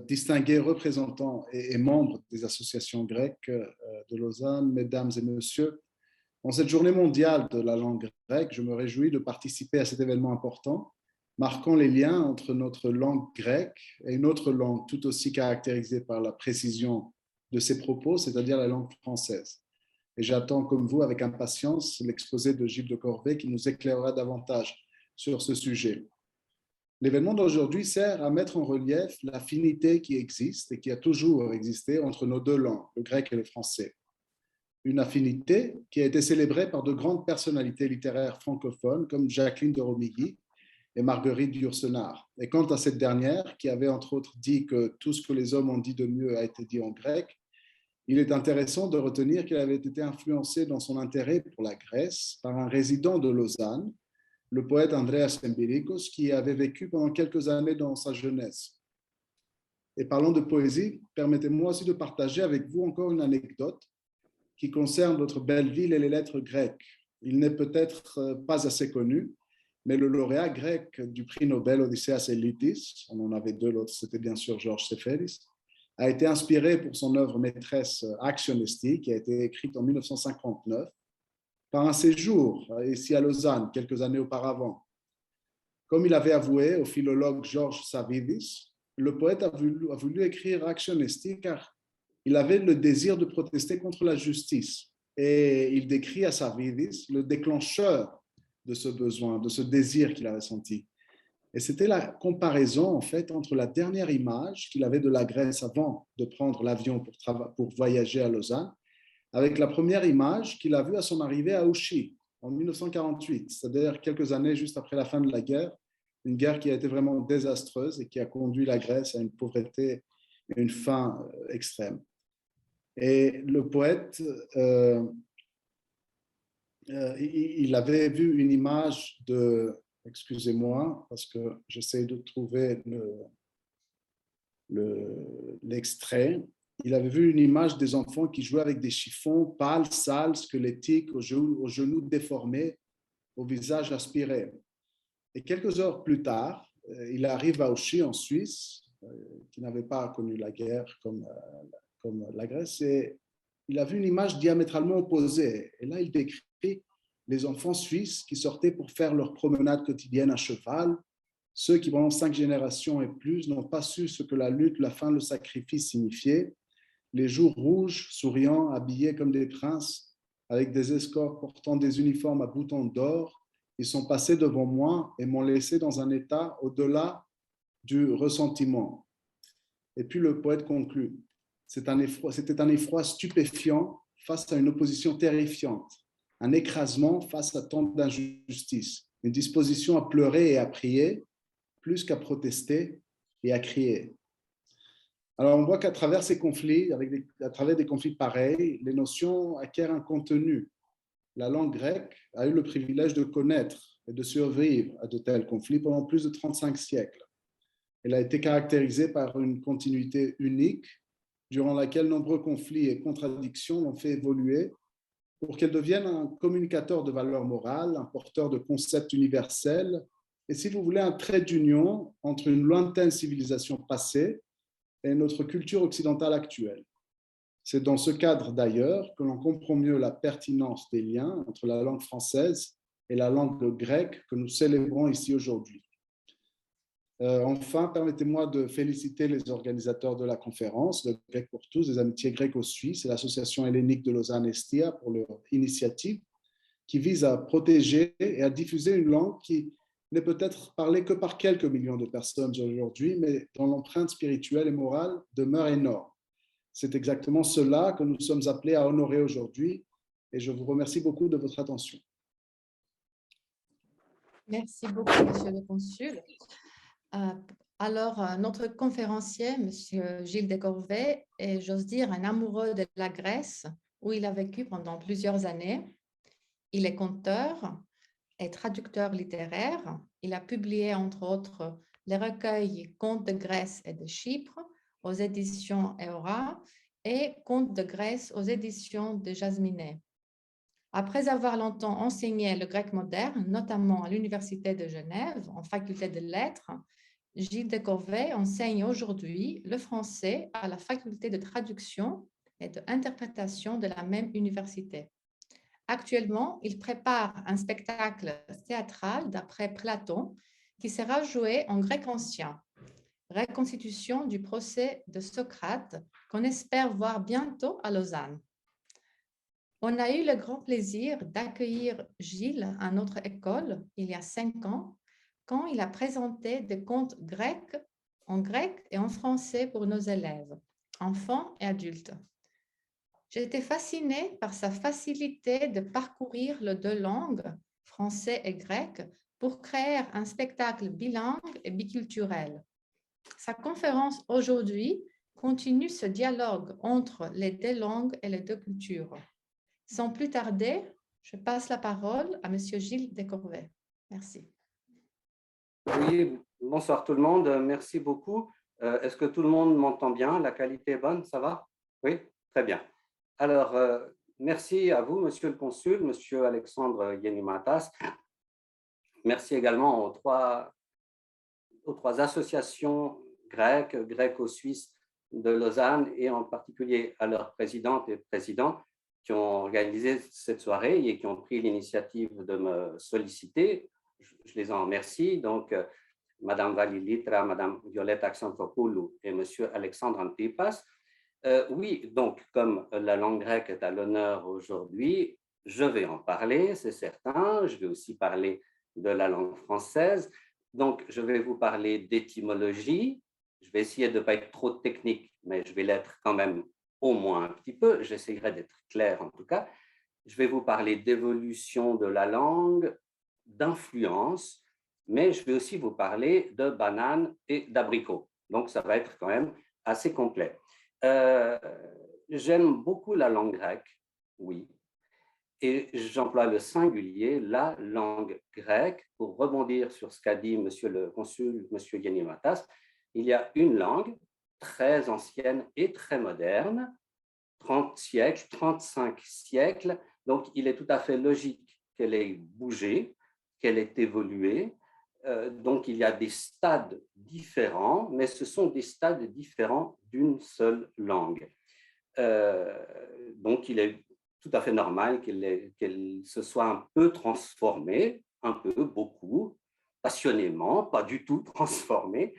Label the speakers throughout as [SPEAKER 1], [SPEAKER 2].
[SPEAKER 1] distingués représentants et membres des associations grecques de Lausanne, mesdames et messieurs, en cette journée mondiale de la langue grecque, je me réjouis de participer à cet événement important, marquant les liens entre notre langue grecque et une autre langue tout aussi caractérisée par la précision de ses propos, c'est-à-dire la langue française. Et j'attends comme vous avec impatience l'exposé de Gilles de Corvée qui nous éclairera davantage sur ce sujet. L'événement d'aujourd'hui sert à mettre en relief l'affinité qui existe et qui a toujours existé entre nos deux langues, le grec et le français. Une affinité qui a été célébrée par de grandes personnalités littéraires francophones comme Jacqueline de Romilly et Marguerite Yourcenar. Et quant à cette dernière, qui avait entre autres dit que tout ce que les hommes ont dit de mieux a été dit en grec, il est intéressant de retenir qu'elle avait été influencée dans son intérêt pour la Grèce par un résident de Lausanne, le poète Andreas Empirikos, qui avait vécu pendant quelques années dans sa jeunesse. Et parlant de poésie, permettez-moi aussi de partager avec vous encore une anecdote qui concerne notre belle ville et les lettres grecques. Il n'est peut-être pas assez connu, mais le lauréat grec du prix Nobel Odysseas Elitis, on en avait deux, l'autre c'était bien sûr Georges Seferis, a été inspiré pour son œuvre maîtresse Actionisti, qui a été écrite en 1959, par un séjour ici à Lausanne, quelques années auparavant. Comme il avait avoué au philologue Georges Savidis, le poète a voulu écrire Actionisti car il avait le désir de protester contre la justice. Et il décrit à Savidis le déclencheur de ce besoin, de ce désir qu'il avait senti. Et c'était la comparaison, en fait, entre la dernière image qu'il avait de la Grèce avant de prendre l'avion pour voyager à Lausanne, avec la première image qu'il a vue à son arrivée à Ouchy en 1948, c'est-à-dire quelques années juste après la fin de la guerre, une guerre qui a été vraiment désastreuse et qui a conduit la Grèce à une pauvreté et une faim extrême. Et le poète, il avait vu une image de, excusez-moi, parce que j'essaie de trouver l'extrait. Il avait vu une image des enfants qui jouaient avec des chiffons pâles, sales, squelettiques, aux genoux déformés, au visage aspiré. Et quelques heures plus tard, il arrive à Ouchy, en Suisse, qui n'avait pas connu la guerre comme la Grèce, et il a vu une image diamétralement opposée. Et là, il décrit les enfants suisses qui sortaient pour faire leur promenade quotidienne à cheval, ceux qui, pendant 5 générations et plus, n'ont pas su ce que la lutte, la faim, le sacrifice signifiaient, les joues rouges, souriants, habillés comme des princes, avec des escorts portant des uniformes à boutons d'or, ils sont passés devant moi et m'ont laissé dans un état au-delà du ressentiment. Et puis le poète conclut, c'était un effroi stupéfiant face à une opposition terrifiante, un écrasement face à tant d'injustice, une disposition à pleurer et à prier, plus qu'à protester et à crier. Alors on voit qu'à travers ces conflits, à travers des conflits pareils, les notions acquièrent un contenu. La langue grecque a eu le privilège de connaître et de survivre à de tels conflits pendant plus de 35 siècles. Elle a été caractérisée par une continuité unique, durant laquelle nombreux conflits et contradictions l'ont fait évoluer pour qu'elle devienne un communicateur de valeurs morales, un porteur de concepts universels, et si vous voulez, un trait d'union entre une lointaine civilisation passée et notre culture occidentale actuelle. C'est dans ce cadre d'ailleurs que l'on comprend mieux la pertinence des liens entre la langue française et la langue grecque que nous célébrons ici aujourd'hui. Enfin, permettez-moi de féliciter les organisateurs de la conférence, le Grec pour tous, des amitiés gréco-suisses et l'association hellénique de Lausanne-Estia pour leur initiative qui vise à protéger et à diffuser une langue qui n'est peut-être parlée que par quelques millions de personnes aujourd'hui, mais dont l'empreinte spirituelle et morale demeure énorme. C'est exactement cela que nous sommes appelés à honorer aujourd'hui et je vous remercie beaucoup de votre attention.
[SPEAKER 2] Merci beaucoup, Monsieur le Consul. Alors, notre conférencier, M. Gilles de Corvée, est, j'ose dire, un amoureux de la Grèce, où il a vécu pendant plusieurs années. Il est conteur et traducteur littéraire. Il a publié, entre autres, les recueils Contes de Grèce et de Chypre aux éditions Eora et Contes de Grèce aux éditions de Jasminet. Après avoir longtemps enseigné le grec moderne, notamment à l'Université de Genève, en faculté de lettres, Gilles de Corvée enseigne aujourd'hui le français à la faculté de traduction et d'interprétation de la même université. Actuellement, il prépare un spectacle théâtral d'après Platon qui sera joué en grec ancien, reconstitution du procès de Socrate qu'on espère voir bientôt à Lausanne. On a eu le grand plaisir d'accueillir Gilles à notre école il y a 5 ans quand il a présenté des contes grecs en grec et en français pour nos élèves, enfants et adultes. J'ai été fascinée par sa facilité de parcourir les 2 langues, français et grec, pour créer un spectacle bilingue et biculturel. Sa conférence aujourd'hui continue ce dialogue entre les 2 langues et les 2 cultures. Sans plus tarder, je passe la parole à M. Gilles de Corvée. Merci.
[SPEAKER 3] Oui, bonsoir tout le monde. Merci beaucoup. Est-ce que tout le monde m'entend bien? La qualité est bonne, ça va? Oui, très bien. Alors, merci à vous, Monsieur le Consul, Monsieur Alexandre Yenimatas. Merci également aux trois associations grecques, gréco-suisses de Lausanne et en particulier à leurs présidentes et présidents qui ont organisé cette soirée et qui ont pris l'initiative de me solliciter. Je les en remercie. Donc, Madame Vali Litra, Madame Violette Axantopoulou et Monsieur Alexandre Antipas. Oui, donc, comme la langue grecque est à l'honneur aujourd'hui, je vais en parler, c'est certain. Je vais aussi parler de la langue française. Donc, je vais vous parler d'étymologie. Je vais essayer de ne pas être trop technique, mais je vais l'être quand même au moins un petit peu. J'essaierai d'être clair en tout cas. Je vais vous parler d'évolution de la langue, d'influence, mais je vais aussi vous parler de bananes et d'abricots. Donc, ça va être quand même assez complet. J'aime beaucoup la langue grecque, oui, et j'emploie le singulier, la langue grecque, pour rebondir sur ce qu'a dit Monsieur le Consul, Monsieur Yenimatas. Il y a une langue très ancienne et très moderne, 30 siècles, 35 siècles, donc il est tout à fait logique qu'elle ait bougé, qu'elle ait évolué. Donc il y a des stades différents, mais ce sont des stades différents d'une seule langue. Donc il est tout à fait normal qu'elle se soit un peu transformée, un peu, beaucoup, passionnément, pas du tout transformée.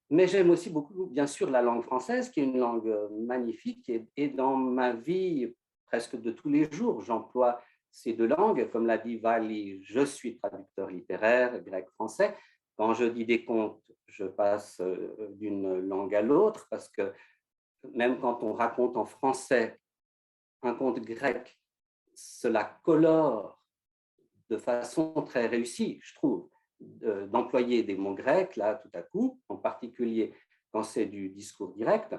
[SPEAKER 3] Mais j'aime aussi beaucoup, bien sûr, la langue française, qui est une langue magnifique. Et dans ma vie presque de tous les jours, j'emploie ces 2 langues. Comme l'a dit Vali, je suis traducteur littéraire grec-français. Quand je dis des contes, je passe d'une langue à l'autre, parce que même quand on raconte en français un conte grec, cela colore de façon très réussie, je trouve, d'employer des mots grecs, là, tout à coup, en particulier quand c'est du discours direct.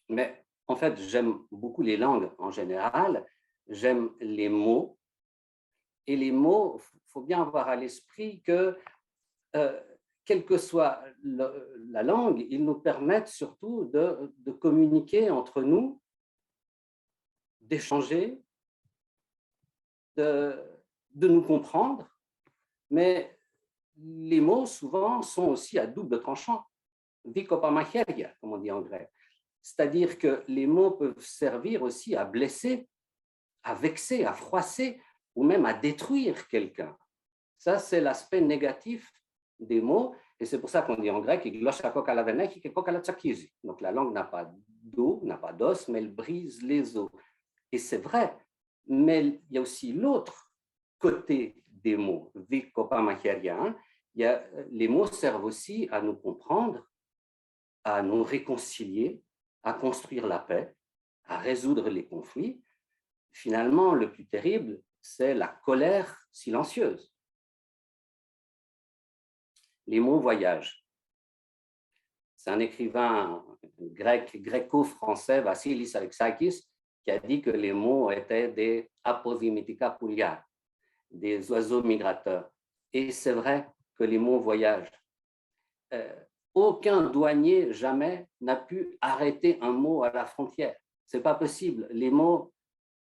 [SPEAKER 3] Mais en fait, j'aime beaucoup les langues en général, j'aime les mots. Et les mots, il faut bien avoir à l'esprit que, quelle que soit la langue, ils nous permettent surtout de communiquer entre nous, d'échanger, de nous comprendre. Mais les mots, souvent, sont aussi à double tranchant, vikopamacheria, comme on dit en grec. C'est-à-dire que les mots peuvent servir aussi à blesser, à vexer, à froisser, ou même à détruire quelqu'un. Ça, c'est l'aspect négatif des mots, et c'est pour ça qu'on dit en grec, donc la langue n'a pas d'eau, n'a pas d'os, mais elle brise les os. Et c'est vrai, mais il y a aussi l'autre côté des mots, les mots servent aussi à nous comprendre, à nous réconcilier, à construire la paix, à résoudre les conflits. Finalement, le plus terrible, c'est la colère silencieuse. Les mots voyagent. C'est un écrivain grec, gréco-français, Vassilis Alexakis, qui a dit que les mots étaient des apozymitika poulia, des oiseaux migrateurs. Et c'est vrai que les mots voyagent. Aucun douanier jamais n'a pu arrêter un mot à la frontière. Ce n'est pas possible. Les mots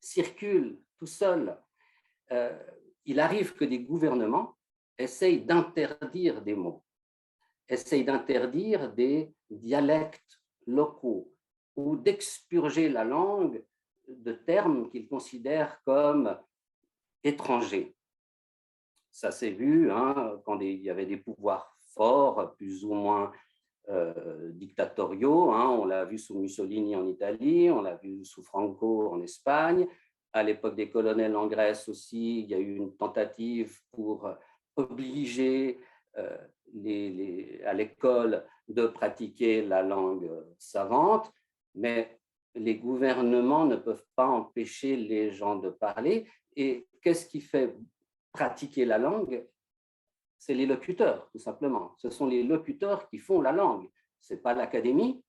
[SPEAKER 3] circulent tout seuls. Il arrive que des gouvernements essayent d'interdire des mots. essaye d'interdire des dialectes locaux ou d'expurger la langue de termes qu'ils considèrent comme étrangers. Ça s'est vu quand il y avait des pouvoirs forts, plus ou moins dictatoriaux. On l'a vu sous Mussolini en Italie, on l'a vu sous Franco en Espagne. À l'époque des colonels en Grèce aussi, il y a eu une tentative pour obliger à l'école de pratiquer la langue savante, mais les gouvernements ne peuvent pas empêcher les gens de parler. Et qu'est-ce qui fait pratiquer la langue? C'est les locuteurs, tout simplement. Ce sont les locuteurs qui font la langue. Ce n'est pas l'Académie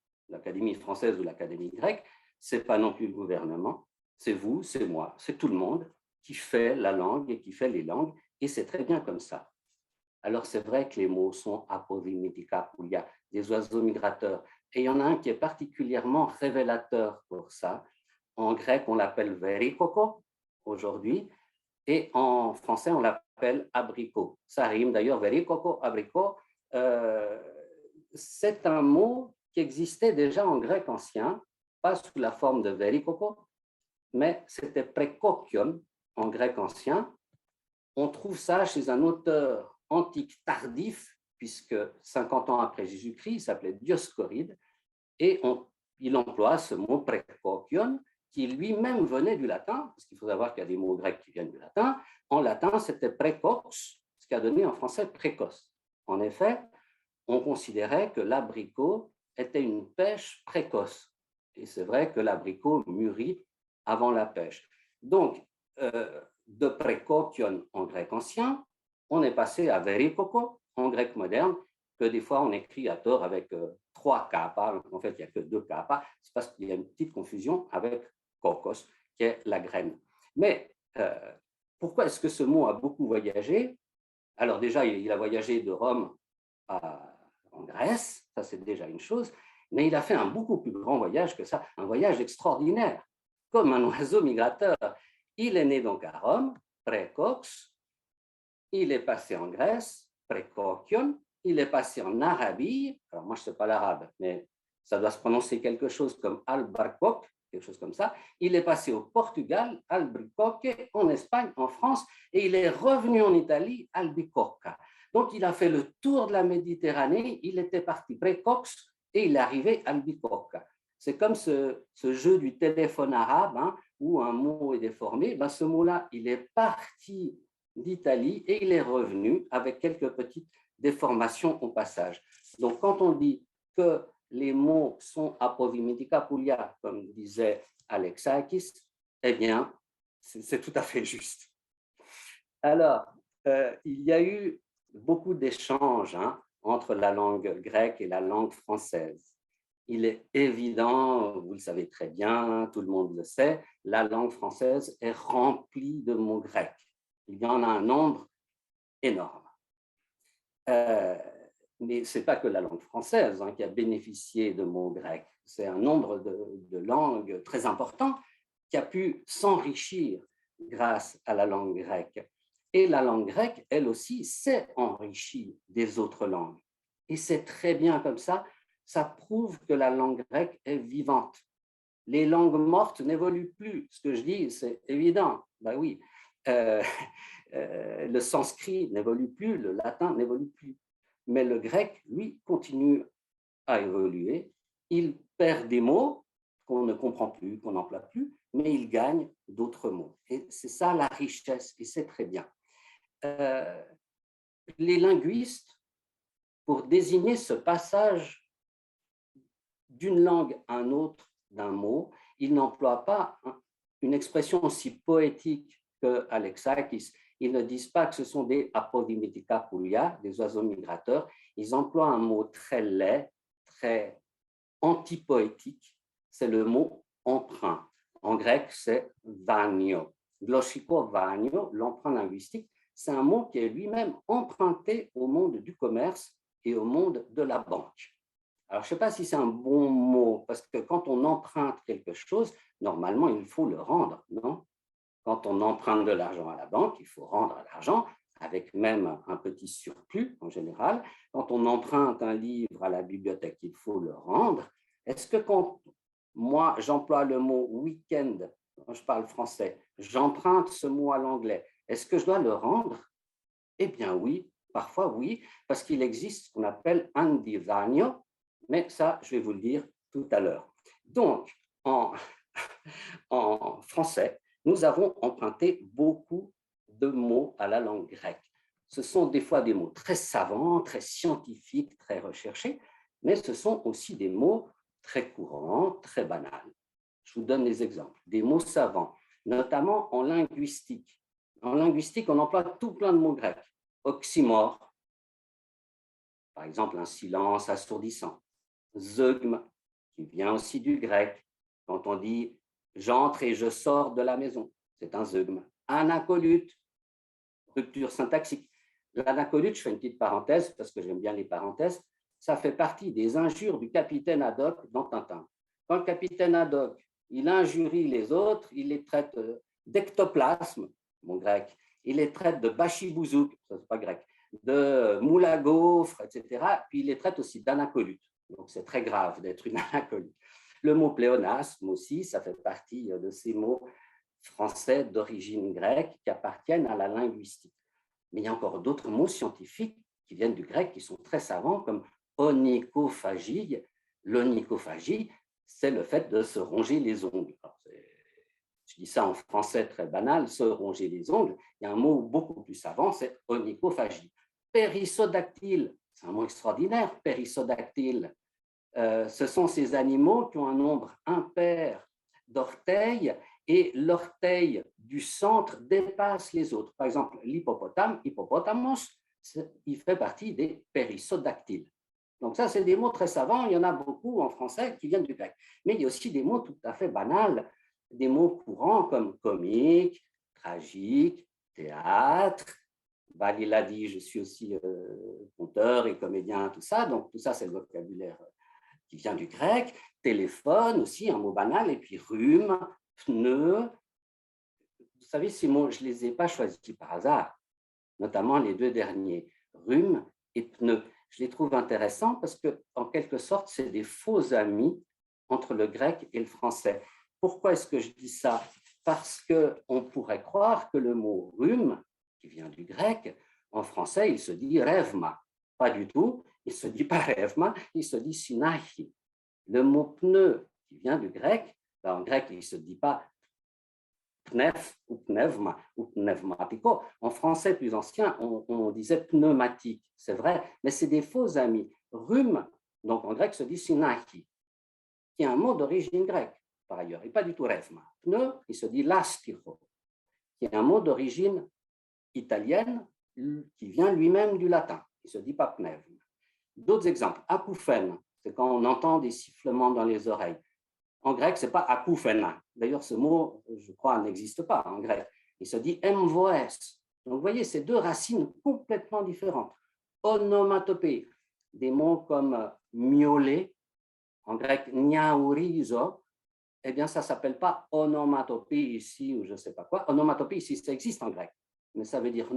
[SPEAKER 3] française ou l'Académie grecque, ce n'est pas non plus le gouvernement, c'est vous, c'est moi, c'est tout le monde qui fait la langue et qui fait les langues, et c'est très bien comme ça. Alors c'est vrai que les mots sont apovimetika, où il y a des oiseaux migrateurs, et il y en a un qui est particulièrement révélateur pour ça. En grec, on l'appelle verikoko aujourd'hui, et en français, on l'appelle abricot. Ça rime d'ailleurs, verikoko, abricot. C'est un mot qui existait déjà en grec ancien, pas sous la forme de verikoko, mais c'était prekokion en grec ancien. On trouve ça chez un auteur antique tardif, puisque 50 ans après Jésus-Christ, il s'appelait Dioscoride, et il emploie ce mot prekokion, qui lui-même venait du latin, parce qu'il faut savoir qu'il y a des mots grecs qui viennent du latin. En latin, c'était precox, ce qui a donné en français précoce. En effet, on considérait que l'abricot était une pêche précoce. Et c'est vrai que l'abricot mûrit avant la pêche. Donc, de prekokion en grec ancien, on est passé à verikoko en grec moderne, que des fois on écrit à tort avec 3 kappa, en fait il n'y a que 2 kappa, c'est parce qu'il y a une petite confusion avec kokos, qui est la graine. Mais pourquoi est-ce que ce mot a beaucoup voyagé? Alors déjà, il a voyagé de Rome en Grèce, ça c'est déjà une chose, mais il a fait un beaucoup plus grand voyage que ça, un voyage extraordinaire, comme un oiseau migrateur. Il est né donc à Rome, précox, il est passé en Grèce, prékokion, il est passé en Arabie, alors moi je ne sais pas l'arabe, mais ça doit se prononcer quelque chose comme albarcoque, quelque chose comme ça. Il est passé au Portugal, Albicoque, en Espagne, en France, et il est revenu en Italie, Albicocca. Donc, il a fait le tour de la Méditerranée, il était parti précox et il est arrivé Albicocca. C'est comme ce jeu du téléphone arabe, où un mot est déformé. Ce mot-là, il est parti d'Italie et il est revenu avec quelques petites déformations au passage. Donc, quand on dit que les mots sont apovimetika poulia, comme disait Alexakis, eh bien, c'est tout à fait juste. Alors, il y a eu beaucoup d'échanges entre la langue grecque et la langue française. Il est évident, vous le savez très bien, tout le monde le sait, la langue française est remplie de mots grecs. Il y en a un nombre énorme. Mais ce n'est pas que la langue française qui a bénéficié de mots grecs. C'est un nombre de langues très important qui a pu s'enrichir grâce à la langue grecque. Et la langue grecque, elle aussi, s'est enrichie des autres langues. Et c'est très bien comme ça. Ça prouve que la langue grecque est vivante. Les langues mortes n'évoluent plus. Ce que je dis, c'est évident. Ben oui. Le sanskrit n'évolue plus, le latin n'évolue plus. Mais le grec, lui, continue à évoluer. Il perd des mots qu'on ne comprend plus, qu'on n'emploie plus, mais il gagne d'autres mots. Et c'est ça la richesse, et c'est très bien. Les linguistes, pour désigner ce passage d'une langue à une autre d'un mot, ils n'emploient pas une expression aussi poétique que Alexakis. Ils ne disent pas que ce sont des apovimetika poulia, des oiseaux migrateurs. Ils emploient un mot très laid, très antipoétique. C'est le mot emprunt. En grec, c'est vanio. Glossiko vanio, l'emprunt linguistique, c'est un mot qui est lui-même emprunté au monde du commerce et au monde de la banque. Alors, je ne sais pas si c'est un bon mot, parce que quand on emprunte quelque chose, normalement, il faut le rendre, non? Quand on emprunte de l'argent à la banque, il faut rendre l'argent. avec même un petit surplus en général. Quand on emprunte un livre à la bibliothèque, il faut le rendre. Est-ce que quand moi, j'emploie le mot week-end, quand je parle français, j'emprunte ce mot à l'anglais, est-ce que je dois le rendre? Eh bien oui, parfois oui, parce qu'il existe ce qu'on appelle un divanio, mais ça, je vais vous le dire tout à l'heure. Donc, en français, nous avons emprunté beaucoup de mots à la langue grecque. Ce sont des fois des mots très savants, très scientifiques, très recherchés, mais ce sont aussi des mots très courants, très banals. Je vous donne des exemples. Des mots savants, notamment en linguistique. En linguistique, on emploie tout plein de mots grecs. Oxymore, par exemple un silence assourdissant. Zeugme, qui vient aussi du grec. Quand on dit « j'entre et je sors de la maison », c'est un zeugme. Anacolute, rupture syntaxique. L'anacolute, je fais une petite parenthèse parce que j'aime bien les parenthèses, ça fait partie des injures du capitaine Haddock dans Tintin. Quand le capitaine Haddock, il injurie les autres, il les traite d'ectoplasme, mon grec, il les traite de bachibouzouk, ça c'est pas grec, de moule à gaufre, etc. Puis il les traite aussi d'anacolute. Donc c'est très grave d'être une anacolute. Le mot pléonasme aussi, ça fait partie de ces mots français d'origine grecque qui appartiennent à la linguistique. Mais il y a encore d'autres mots scientifiques qui viennent du grec qui sont très savants, comme onychophagie. L'onychophagie, c'est le fait de se ronger les ongles. Alors, je dis ça en français très banal, se ronger les ongles. Il y a un mot beaucoup plus savant, c'est onychophagie. Périssodactyle, c'est un mot extraordinaire, périssodactyle. Ce sont ces animaux qui ont un nombre impair d'orteils et l'orteil du centre dépasse les autres. Par exemple, l'hippopotame, hippopotamos, il fait partie des périssodactyles. Donc ça, c'est des mots très savants. Il y en a beaucoup en français qui viennent du grec. Mais il y a aussi des mots tout à fait banals, des mots courants comme comique, tragique, théâtre. Il a dit, je suis aussi conteur et comédien, tout ça. Donc tout ça, c'est le vocabulaire qui vient du grec. Téléphone aussi, un mot banal. Et puis rhume, pneu. Vous savez, ces mots, je ne les ai pas choisis par hasard, notamment les deux derniers, rhume et pneu. Je les trouve intéressants parce que, en quelque sorte, c'est des faux amis entre le grec et le français. Pourquoi est-ce que je dis ça? Parce qu'on pourrait croire que le mot rhume, qui vient du grec, en français, il se dit revma. Pas du tout, il ne se dit pas revma, il se dit synachi. Le mot pneu, qui vient du grec, en grec, il ne se dit pas pneuf ou pneuma ou pneumatico. En français plus ancien, on disait pneumatique, c'est vrai, mais c'est des faux amis. Rhume, donc en grec, se dit synachi, qui est un mot d'origine grecque, par ailleurs, et pas du tout revma. Pneu, il se dit lastiro, qui est un mot d'origine italienne, qui vient lui-même du latin, il ne se dit pas pneum. D'autres exemples, acouphène, c'est quand on entend des sifflements dans les oreilles. En grec, ce n'est pas akoufena. D'ailleurs, ce mot, je crois, n'existe pas en grec. Il se dit emvoes. Donc, vous voyez, c'est deux racines complètement différentes. Onomatopée, des mots comme miauler, en grec niaurizo, eh bien, ça ne s'appelle pas onomatopée ici ou je ne sais pas quoi. Onomatopée ici, ça existe en grec, mais ça veut dire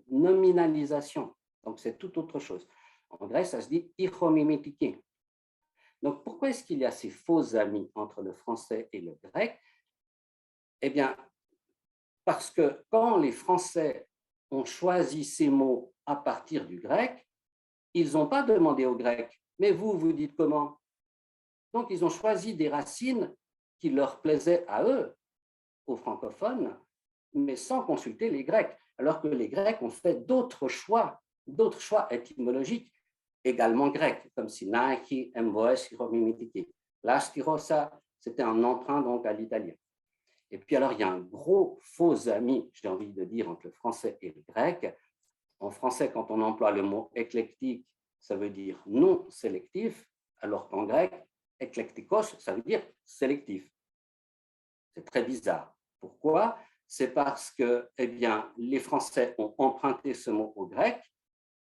[SPEAKER 3] nominalisation. Donc, c'est tout autre chose. En grec, ça se dit ichomimétiké. Donc, pourquoi est-ce qu'il y a ces faux amis entre le français et le grec? Eh bien, parce que quand les Français ont choisi ces mots à partir du grec, ils n'ont pas demandé aux Grecs, mais vous dites comment? Donc, ils ont choisi des racines qui leur plaisaient à eux, aux francophones, mais sans consulter les Grecs, alors que les Grecs ont fait d'autres choix étymologiques, également grec, comme Sinachi, Emboes, Hiromimitiki. L'Astirosa, c'était un emprunt donc à l'italien. Et puis alors, il y a un gros faux ami, j'ai envie de dire, entre le français et le grec. En français, quand on emploie le mot éclectique, ça veut dire non sélectif, alors qu'en grec, éclectikos, ça veut dire sélectif. C'est très bizarre. Pourquoi? C'est parce que, eh bien, les Français ont emprunté ce mot au grec,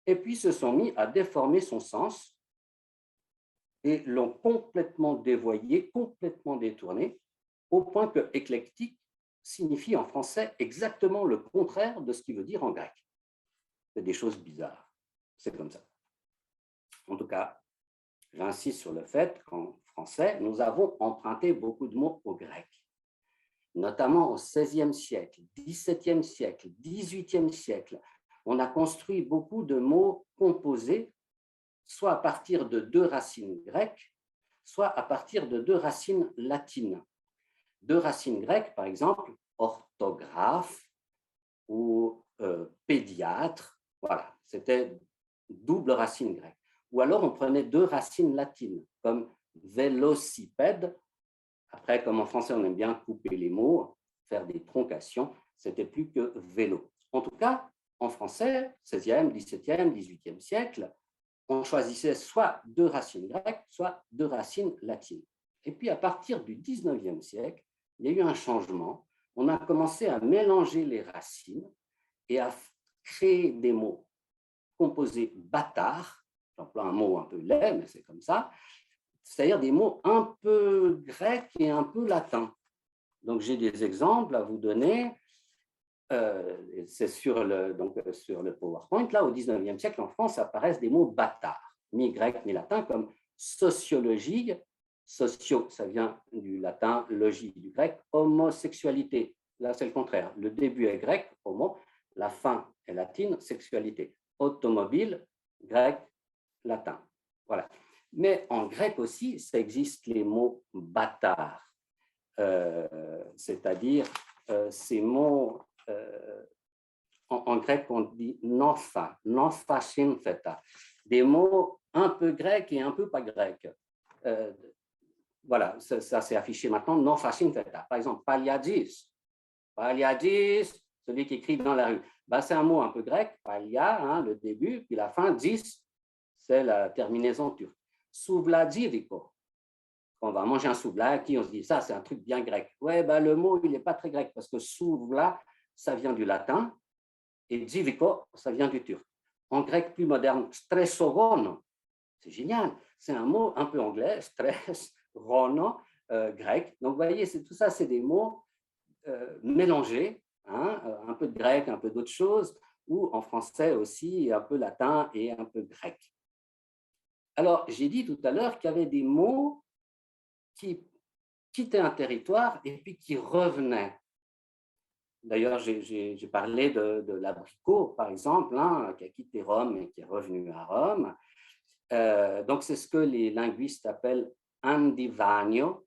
[SPEAKER 3] et puis se sont mis à déformer son sens et l'ont complètement dévoyé, complètement détourné, au point que éclectique signifie en français exactement le contraire de ce qu'il veut dire en grec. C'est des choses bizarres. C'est comme ça. En tout cas, j'insiste sur le fait qu'en français, nous avons emprunté beaucoup de mots au grec, notamment au XVIe siècle, XVIIe siècle, XVIIIe siècle. On a construit beaucoup de mots composés, soit à partir de deux racines grecques, soit à partir de deux racines latines. Deux racines grecques, par exemple, orthographe ou pédiatre, voilà, c'était double racine grecque. Ou alors on prenait deux racines latines, comme vélocipède. Après, comme en français, on aime bien couper les mots, faire des troncations, c'était plus que vélo. En tout cas, en français, 16e, 17e, 18e siècle, on choisissait soit deux racines grecques, soit deux racines latines. Et puis, à partir du 19e siècle, il y a eu un changement. On a commencé à mélanger les racines et à créer des mots composés bâtards. J'emploie un mot un peu laid, mais c'est comme ça. C'est-à-dire des mots un peu grecs et un peu latins. Donc, j'ai des exemples à vous donner. C'est sur le PowerPoint. Là, au 19e siècle, en France, apparaissent des mots bâtards, mi grec, mi latin, comme sociologie. Socio, ça vient du latin, logie du grec. Homosexualité, là, c'est le contraire. Le début est grec, homo. La fin est latine, sexualité. Automobile, grec, latin. Voilà. Mais en grec aussi, ça existe les mots bâtards, c'est-à-dire ces mots, en grec, on dit nopha, nopha syntheta, des mots un peu grecs et un peu pas grecs. Voilà, ça c'est affiché maintenant, nopha syntheta. Par exemple, paliadis, paliadis, celui qui écrit dans la rue. Ben, c'est un mot un peu grec, palia, hein, le début, puis la fin, dis, c'est la terminaison turque. Souvladiviko. Quand on va manger un souvlaki, on se dit ça, c'est un truc bien grec. Ouais, ben, le mot, il n'est pas très grec parce que souvla, ça vient du latin et diviko, ça vient du turc. En grec plus moderne, stressogono, c'est génial. C'est un mot un peu anglais, stress, rono, grec. Donc, vous voyez, tout ça, c'est des mots mélangés, hein, un peu de grec, un peu d'autres choses, ou en français aussi, un peu latin et un peu grec. Alors, j'ai dit tout à l'heure qu'il y avait des mots qui quittaient un territoire et puis qui revenaient. D'ailleurs, j'ai parlé de l'abricot, par exemple, hein, qui a quitté Rome et qui est revenu à Rome. Donc, c'est ce que les linguistes appellent andivania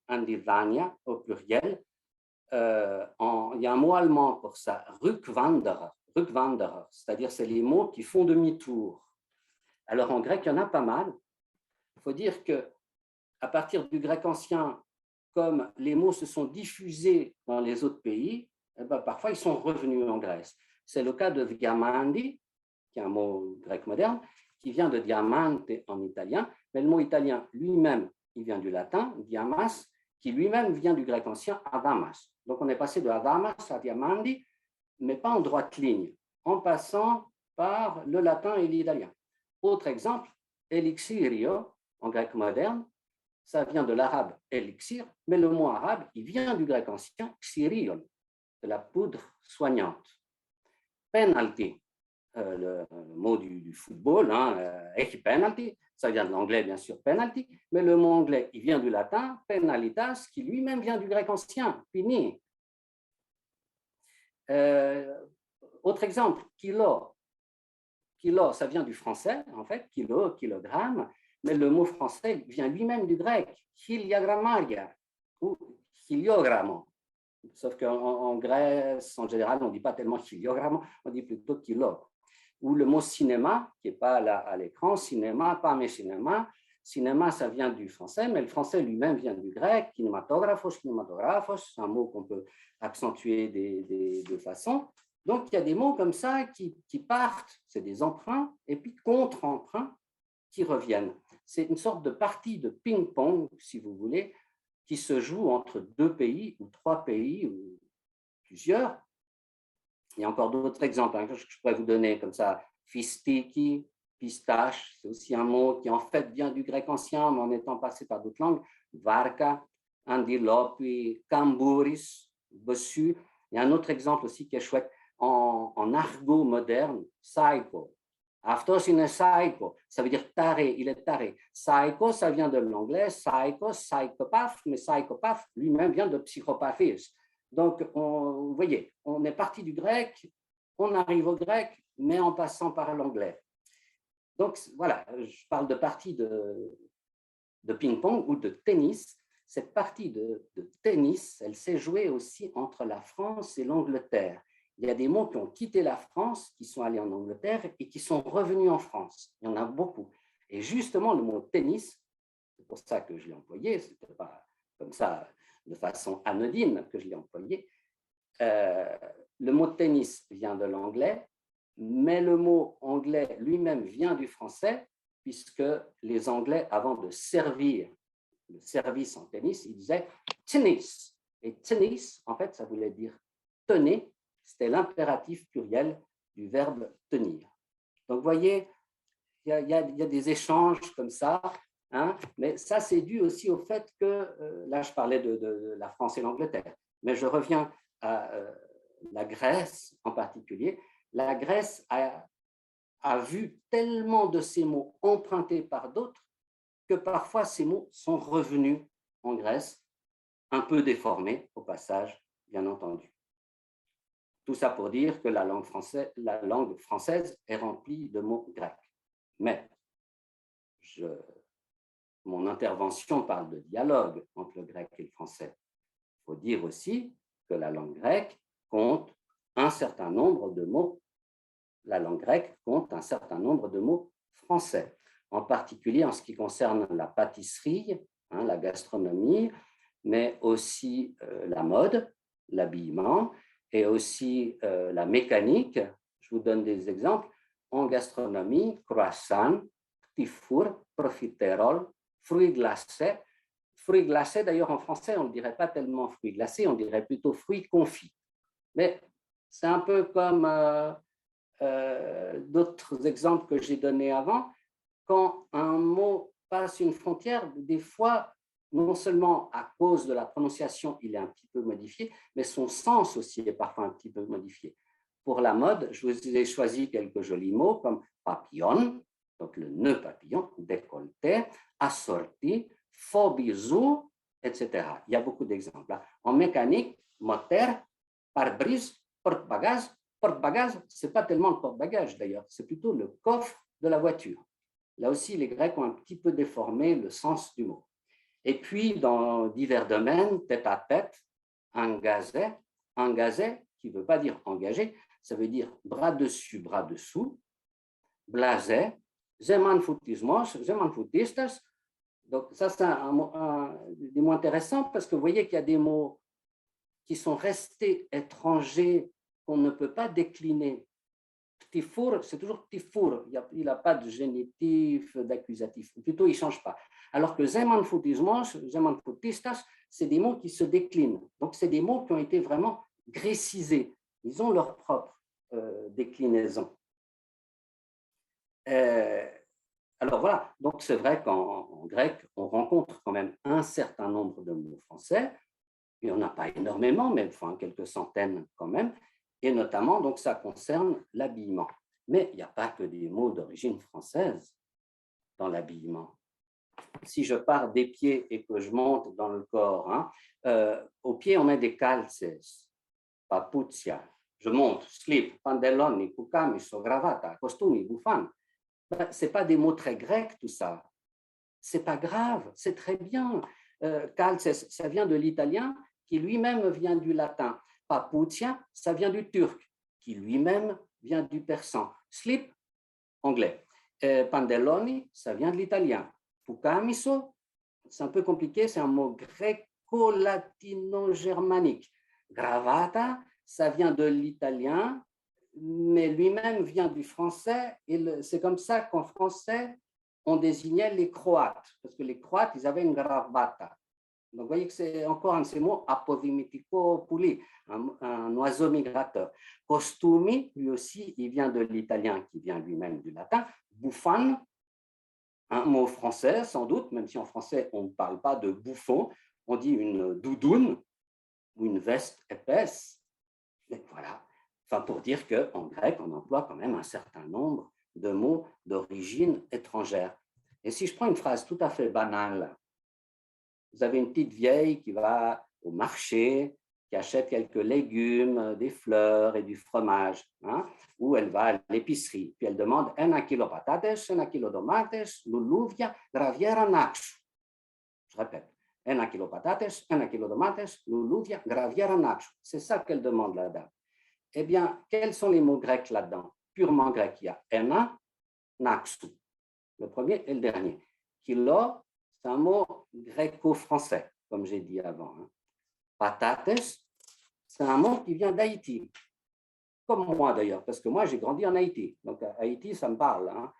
[SPEAKER 3] au pluriel. Il y a un mot allemand pour ça, Rückwanderer, c'est-à-dire c'est les mots qui font demi-tour. Alors, en grec, il y en a pas mal. Il faut dire qu'à partir du grec ancien, comme les mots se sont diffusés dans les autres pays, eh ben, parfois ils sont revenus en Grèce. C'est le cas de diamandi, qui est un mot grec moderne, qui vient de diamante en italien, mais le mot italien lui-même, il vient du latin, diamas, qui lui-même vient du grec ancien, adamas. Donc on est passé de adamas à diamandi, mais pas en droite ligne, en passant par le latin et l'italien. Autre exemple, elixirio, en grec moderne, ça vient de l'arabe elixir, mais le mot arabe, il vient du grec ancien xyrion, de la poudre soignante. Penalty, le mot du football, hein, penalty, ça vient de l'anglais bien sûr, penalty, mais le mot anglais, il vient du latin, penalitas, qui lui-même vient du grec ancien, puni. Autre exemple, kilo. Kilo, ça vient du français, en fait, kilo, kilogramme, mais le mot français vient lui-même du grec, chiliagrammaria, ou chiliogrammo. Sauf qu'en Grèce, en général, on ne dit pas tellement chiliogrammo, on dit plutôt kilo. Ou le mot cinéma, qui n'est pas là à l'écran, cinéma, pas mes cinéma. Cinéma, ça vient du français, mais le français lui-même vient du grec, kinématographos, c'est un mot qu'on peut accentuer de deux façons. Donc, il y a des mots comme ça qui partent, c'est des emprunts, et puis contre-emprunts qui reviennent. C'est une sorte de partie de ping-pong, si vous voulez, qui se joue entre deux pays ou trois pays ou plusieurs. Il y a encore d'autres exemples hein, que je pourrais vous donner comme ça. Fistiki, pistache, c'est aussi un mot qui en fait vient du grec ancien, mais en étant passé par d'autres langues. Varka, andilopi, kambouris, bossu. Il y a un autre exemple aussi qui est chouette. En argot moderne, psycho, Αυτός είναι psycho, ça veut dire taré, il est taré. Psycho, ça vient de l'anglais, psycho, psychopathe, mais psychopathe lui-même vient de psychopathie. Donc, vous voyez, on est parti du grec, on arrive au grec, mais en passant par l'anglais. Donc, voilà, je parle de partie de ping-pong ou de tennis. Cette partie de tennis, elle s'est jouée aussi entre la France et l'Angleterre. Il y a des mots qui ont quitté la France, qui sont allés en Angleterre et qui sont revenus en France. Il y en a beaucoup. Et justement, le mot tennis, c'est pour ça que je l'ai employé, ce n'était pas comme ça de façon anodine que je l'ai employé. Le mot tennis vient de l'anglais, mais le mot anglais lui-même vient du français, puisque les Anglais, avant de servir le service en tennis, ils disaient tennis. Et tennis, en fait, ça voulait dire tenez. C'était l'impératif pluriel du verbe tenir. Donc, vous voyez, il y a des échanges comme ça, hein, mais ça, c'est dû aussi au fait que, là, je parlais de la France et l'Angleterre, mais je reviens à la Grèce en particulier. La Grèce a vu tellement de ces mots empruntés par d'autres que parfois ces mots sont revenus en Grèce, un peu déformés au passage, bien entendu. Tout ça pour dire que la langue française est remplie de mots grecs. Mais mon intervention parle de dialogue entre le grec et le français. Il faut dire aussi que la langue grecque compte un certain nombre de mots. La langue grecque compte un certain nombre de mots français, en particulier en ce qui concerne la pâtisserie, hein, la gastronomie, mais aussi la mode, l'habillement, et aussi la mécanique. Je vous donne des exemples. En gastronomie, croissant, petit four, profiterole, fruits glacés. Fruits glacés, d'ailleurs, en français, on ne dirait pas tellement fruits glacés, on dirait plutôt fruits confits. Mais c'est un peu comme d'autres exemples que j'ai donnés avant. Quand un mot passe une frontière, des fois, non seulement à cause de la prononciation, il est un petit peu modifié, mais son sens aussi est parfois un petit peu modifié. Pour la mode, je vous ai choisi quelques jolis mots comme papillon, donc le nœud papillon, décolleté, assorti, faux bisou, etc. Il y a beaucoup d'exemples. En mécanique, moteur, pare-brise, porte-bagages. Porte-bagages, ce n'est pas tellement le porte-bagages d'ailleurs, c'est plutôt le coffre de la voiture. Là aussi, les Grecs ont un petit peu déformé le sens du mot. Et puis, dans divers domaines, tête à tête, engagé, qui ne veut pas dire engagé, ça veut dire bras dessus, bras dessous, blasé, zemanfoutismos, zemanfoutistas. Donc, ça, c'est des mots intéressants parce que vous voyez qu'il y a des mots qui sont restés étrangers qu'on ne peut pas décliner. Petit four, c'est toujours petit four. Il n'a pas de génitif, d'accusatif. Plutôt, il ne change pas. Alors que zemanfoutismos, zemanfoutistas, c'est des mots qui se déclinent. Donc, c'est des mots qui ont été vraiment grécisés. Ils ont leur propre déclinaison. Alors voilà, donc c'est vrai qu'en grec, on rencontre quand même un certain nombre de mots français. Il n'y en a pas énormément, mais enfin quelques centaines quand même. Et notamment, donc, ça concerne l'habillement. Mais il n'y a pas que des mots d'origine française dans l'habillement. Si je pars des pieds et que je monte dans le corps, hein, aux pieds, on met des calces, papucia. Je monte, slip, pandeloni, pukamiso, gravata, costumi, bouffane. Ben, ce n'est pas des mots très grecs, tout ça. Ce n'est pas grave, c'est très bien. Calces, ça vient de l'italien, qui lui-même vient du latin. Papucia, ça vient du turc, qui lui-même vient du persan. Slip, anglais. Pandeloni, ça vient de l'italien. Pukamiso, c'est un peu compliqué, c'est un mot gréco-latino-germanique. Gravata, ça vient de l'italien, mais lui-même vient du français. Et c'est comme ça qu'en français, on désignait les Croates, parce que les Croates, ils avaient une gravata. Donc, vous voyez que c'est encore un de ces mots, apodimitico-pouli, un oiseau migrateur. Costumi, lui aussi, il vient de l'italien, qui vient lui-même du latin. Bouffane, un mot français, sans doute, même si en français, on ne parle pas de bouffon, on dit une doudoune ou une veste épaisse. Mais voilà, enfin, pour dire qu'en grec, on emploie quand même un certain nombre de mots d'origine étrangère. Et si je prends une phrase tout à fait banale, vous avez une petite vieille qui va au marché, qui achète quelques légumes, des fleurs et du fromage, hein, ou elle va à l'épicerie, puis elle demande 1 kilo patates, 1 kilo tomates, luluvia, graviera nacho. Je répète, 1 kilo patates, 1 kilo tomates, luluvia, graviera nacho. C'est ça qu'elle demande, la dame. Eh bien, quels sont les mots grecs là-dedans? Purement grecs, il y a ena, naxu, le premier et le dernier. Kilo, c'est un mot gréco-français, comme j'ai dit avant. Hein. Patates, c'est un mot qui vient d'Haïti, comme moi d'ailleurs, parce que moi j'ai grandi en Haïti, donc Haïti ça me parle. Hein.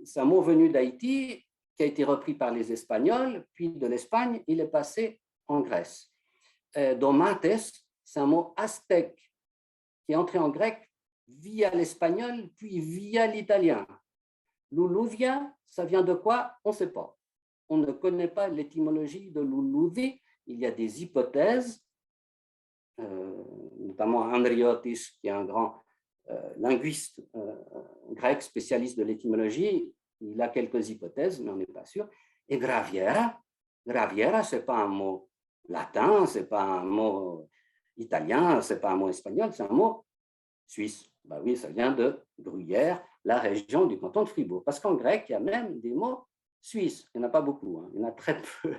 [SPEAKER 3] C'est un mot venu d'Haïti qui a été repris par les Espagnols, puis de l'Espagne, il est passé en Grèce. Domates, c'est un mot aztèque qui est entré en grec via l'espagnol, puis via l'italien. Luluvia, ça vient de quoi? On ne sait pas. On ne connaît pas l'étymologie de luluvi. Il y a des hypothèses, notamment Andriotis, qui est un grand linguiste grec, spécialiste de l'étymologie. Il a quelques hypothèses, mais on n'est pas sûr. Et graviera, ce n'est pas un mot latin, ce n'est pas un mot italien, ce n'est pas un mot espagnol, c'est un mot suisse. Ben oui, ça vient de Gruyère, la région du canton de Fribourg. Parce qu'en grec, il y a même des mots suisses. Il n'y en a pas beaucoup, hein, il y en a très peu.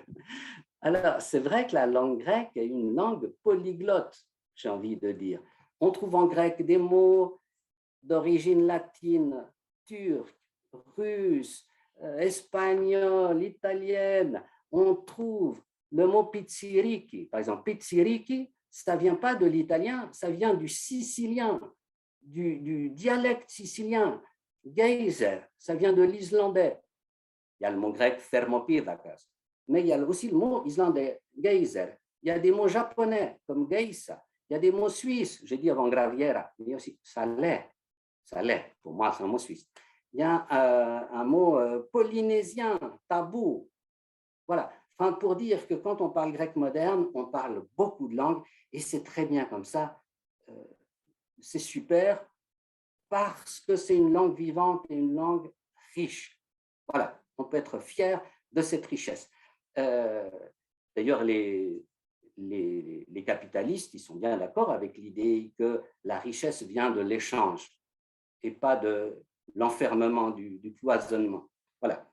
[SPEAKER 3] Alors, c'est vrai que la langue grecque est une langue polyglotte, j'ai envie de dire. On trouve en grec des mots d'origine latine, turque, russe, espagnole, italienne. On trouve le mot pizziriki. Par exemple, pizziriki, ça ne vient pas de l'italien, ça vient du sicilien, du dialecte sicilien. Geyser, ça vient de l'islandais. Il y a le mot grec thermopydakas, mais il y a aussi le mot islandais, geyser. Il y a des mots japonais comme geisa. Il y a des mots suisses, j'ai dit avant graviera, mais aussi ça l'est. Pour moi, c'est un mot suisse. Il y a un mot polynésien, tabou. Voilà. Enfin, pour dire que quand on parle grec moderne, on parle beaucoup de langues et c'est très bien comme ça. C'est super parce que c'est une langue vivante et une langue riche. Voilà, on peut être fier de cette richesse. D'ailleurs, les capitalistes, ils sont bien d'accord avec l'idée que la richesse vient de l'échange et pas de l'enfermement, du cloisonnement. Voilà.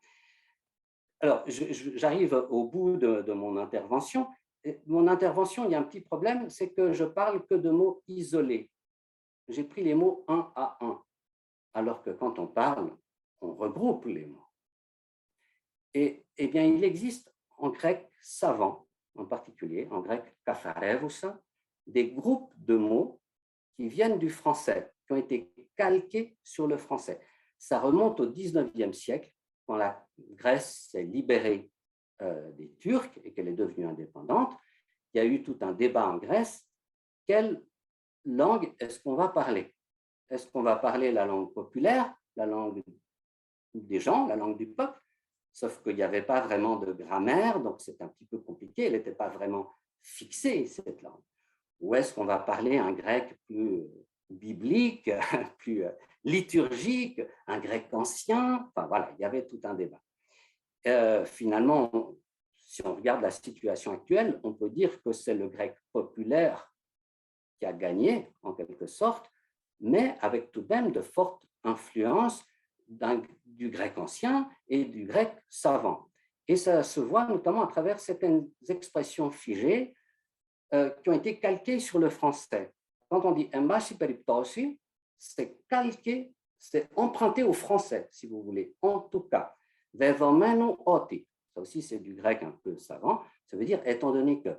[SPEAKER 3] Alors, j'arrive au bout de mon intervention. Mon intervention, il y a un petit problème, c'est que je parle que de mots isolés. J'ai pris les mots un à un, alors que quand on parle, on regroupe les mots. Et eh bien, il existe en grec savant, en particulier, en grec katharevousa, des groupes de mots qui viennent du français, qui ont été calqués sur le français. Ça remonte au 19e siècle, quand la Grèce s'est libérée des Turcs et qu'elle est devenue indépendante. Il y a eu tout un débat en Grèce. Quelle langue est-ce qu'on va parler? Est-ce qu'on va parler la langue populaire, la langue des gens, la langue du peuple? Sauf qu'il n'y avait pas vraiment de grammaire, donc c'est un petit peu compliqué, elle n'était pas vraiment fixée, cette langue. Ou est-ce qu'on va parler un grec plus biblique, plus liturgique, un grec ancien? Enfin voilà, il y avait tout un débat. Finalement, si on regarde la situation actuelle, on peut dire que c'est le grec populaire qui a gagné, en quelque sorte, mais avec tout de même de fortes influences du grec ancien et du grec savant. Et ça se voit notamment à travers certaines expressions figées qui ont été calquées sur le français. Quand on dit embasi periptosi, c'est calqué, c'est emprunté au français, si vous voulez. En tout cas, dεδομένου ότι, ça aussi c'est du grec un peu savant, ça veut dire étant donné que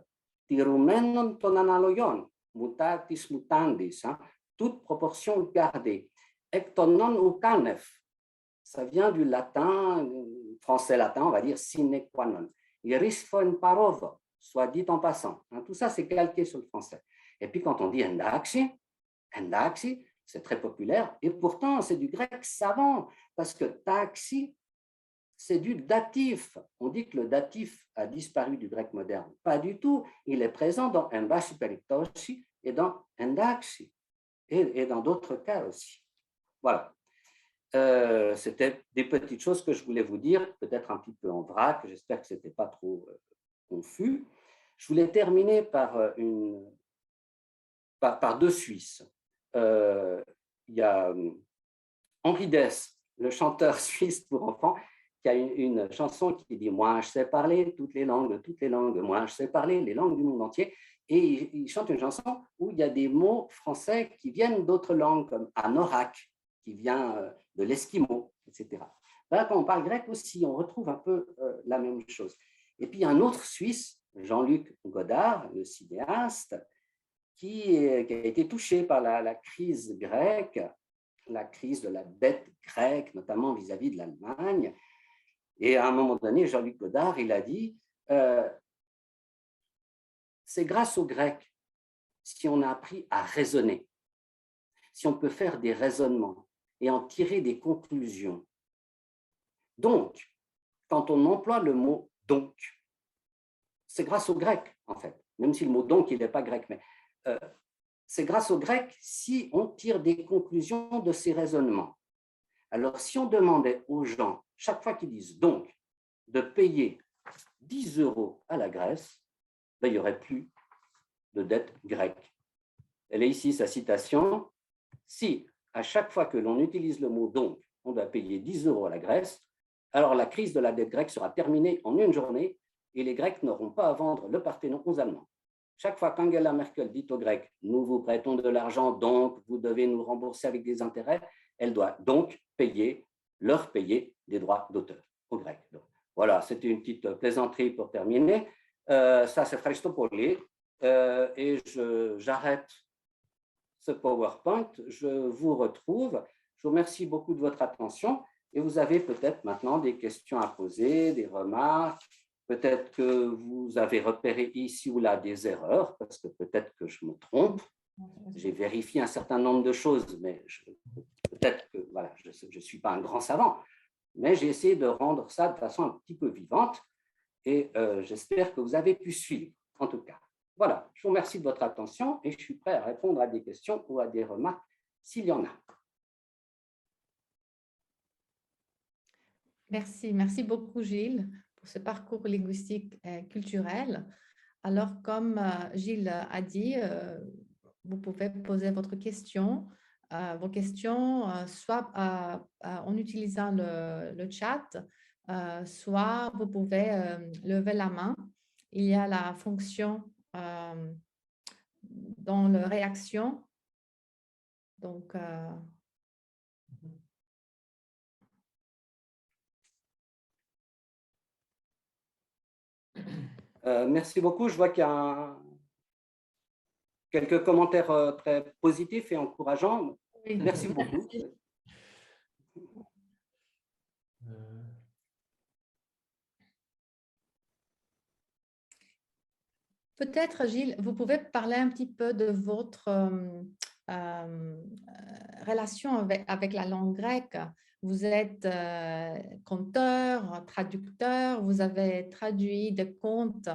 [SPEAKER 3] τηρουμένων των αναλογιών, mutatis mutandis, toute proportion gardée. Εκ των νον ουκάνευ, ça vient du latin, français-latin, on va dire sine qua non. Iris phon parovo, soit dit en passant. Tout ça, c'est calqué sur le français. Et puis, quand on dit endaxi, c'est très populaire. Et pourtant, c'est du grec savant, parce que taxi, c'est du datif. On dit que le datif a disparu du grec moderne. Pas du tout. Il est présent dans embasi periptosi et dans endaxi. Et dans d'autres cas aussi. Voilà. c'était des petites choses que je voulais vous dire, peut-être un petit peu en vrac, j'espère que ce n'était pas trop confus. Je voulais terminer par deux Suisses. Il y a Henri Dess, le chanteur suisse pour enfants, qui a une chanson qui dit « Moi, je sais parler toutes les langues, moi, je sais parler les langues du monde entier ». Et il chante une chanson où il y a des mots français qui viennent d'autres langues, comme anorak, qui vient de l'esquimau, etc. Là, quand on parle grec aussi, on retrouve un peu la même chose. Et puis, il y a un autre Suisse, Jean-Luc Godard, le cinéaste, qui a été touché par la crise grecque, la crise de la dette grecque, notamment vis-à-vis de l'Allemagne. Et à un moment donné, Jean-Luc Godard, il a dit c'est grâce aux Grecs si on a appris à raisonner, si on peut faire des raisonnements et en tirer des conclusions. Donc, quand on emploie le mot « donc », c'est grâce aux Grecs, en fait, même si le mot « donc », il n'est pas grec, mais c'est grâce aux Grecs si on tire des conclusions de ces raisonnements. Alors, si on demandait aux gens, chaque fois qu'ils disent « donc », de payer 10 € à la Grèce, ben, il n'y aurait plus de dette grecque. Elle est ici, sa citation. Si, à chaque fois que l'on utilise le mot « donc », on doit payer 10 € à la Grèce, alors la crise de la dette grecque sera terminée en une journée et les Grecs n'auront pas à vendre le Parthénon aux Allemands. Chaque fois qu'Angela Merkel dit aux Grecs « nous vous prêtons de l'argent, donc vous devez nous rembourser avec des intérêts », elle doit donc leur payer des droits d'auteur aux Grecs. Donc, voilà, c'était une petite plaisanterie pour terminer. Ça, c'est Christopoli. Et j'arrête ce PowerPoint. Je vous retrouve. Je vous remercie beaucoup de votre attention. Et vous avez peut-être maintenant des questions à poser, des remarques. Peut-être que vous avez repéré ici ou là des erreurs, parce que peut-être que je me trompe. J'ai vérifié un certain nombre de choses, mais peut-être que voilà, je ne suis pas un grand savant. Mais j'ai essayé de rendre ça de façon un petit peu vivante et j'espère que vous avez pu suivre, en tout cas. Voilà, je vous remercie de votre attention et je suis prêt à répondre à des questions ou à des remarques s'il y en a.
[SPEAKER 2] Merci beaucoup Gilles pour ce parcours linguistique et culturel. Alors, comme Gilles a dit, vous pouvez poser vos questions soit en utilisant le chat, soit vous pouvez lever la main. Il y a la fonction dans la réaction. Donc,
[SPEAKER 3] merci beaucoup. Je vois qu'il y a quelques commentaires très positifs et encourageants.
[SPEAKER 2] oui.
[SPEAKER 3] Merci beaucoup.
[SPEAKER 2] Peut-être, Gilles, vous pouvez parler un petit peu de votre relation avec la langue grecque. Vous êtes conteur, traducteur, vous avez traduit des contes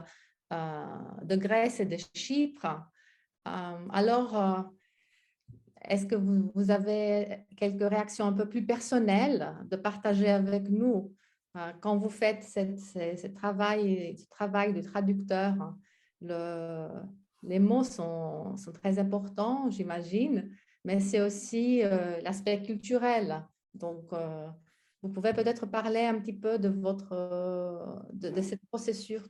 [SPEAKER 2] de Grèce et de Chypre. Alors, est-ce que vous avez quelques réactions un peu plus personnelles de partager avec nous quand vous faites ce travail de traducteur? Les mots sont très importants, j'imagine, mais c'est aussi l'aspect culturel. Donc, vous pouvez peut-être parler un petit peu de ce processus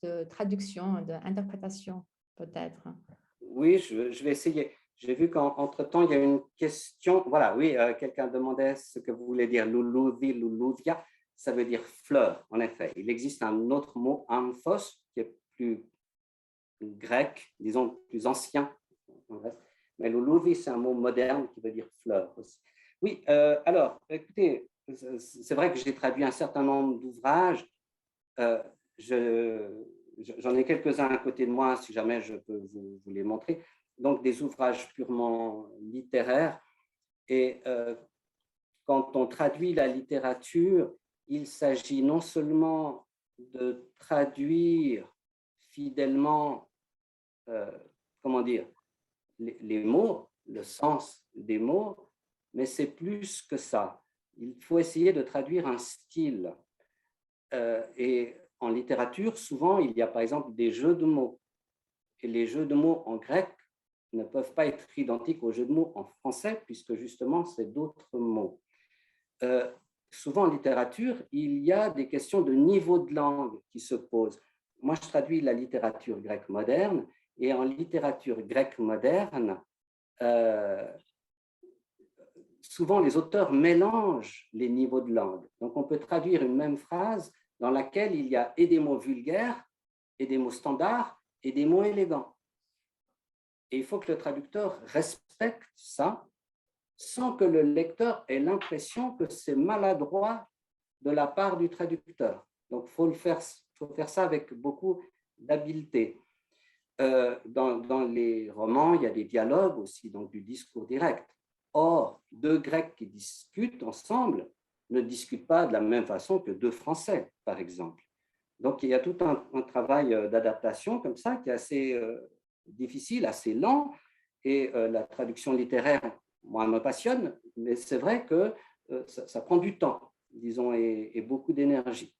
[SPEAKER 2] de traduction, d'interprétation, peut-être.
[SPEAKER 3] Oui, je vais essayer. J'ai vu qu'entre-temps, il y a une question. Voilà, oui, quelqu'un demandait ce que vous voulez dire. Loulouvi, loulouvia, ça veut dire fleur, en effet. Il existe un autre mot, amphos, qui est plus grec, disons plus ancien. Mais loulouvi, c'est un mot moderne qui veut dire fleur aussi. Oui, alors, écoutez, c'est vrai que j'ai traduit un certain nombre d'ouvrages. J'en ai quelques-uns à côté de moi, si jamais je peux vous les montrer. Donc, des ouvrages purement littéraires. Et quand on traduit la littérature, il s'agit non seulement de traduire fidèlement, comment dire, les mots, le sens des mots, mais c'est plus que ça. Il faut essayer de traduire un style. Et en littérature, souvent, il y a par exemple des jeux de mots. Et les jeux de mots en grec ne peuvent pas être identiques aux jeux de mots en français, puisque justement, c'est d'autres mots. Souvent en littérature, il y a des questions de niveau de langue qui se posent. Moi, je traduis la littérature grecque moderne, et en littérature grecque moderne, souvent les auteurs mélangent les niveaux de langue. Donc, on peut traduire une même phrase dans laquelle il y a et des mots vulgaires, et des mots standards, et des mots élégants. Et il faut que le traducteur respecte ça sans que le lecteur ait l'impression que c'est maladroit de la part du traducteur. Donc, il faut faire ça avec beaucoup d'habileté. Dans les romans, il y a des dialogues aussi, donc du discours direct. Or, deux Grecs qui discutent ensemble ne discutent pas de la même façon que deux Français, par exemple. Donc, il y a tout un travail d'adaptation comme ça qui est assez difficile, assez lent, et la traduction littéraire, moi, me passionne, mais c'est vrai que ça prend du temps, disons, et beaucoup d'énergie.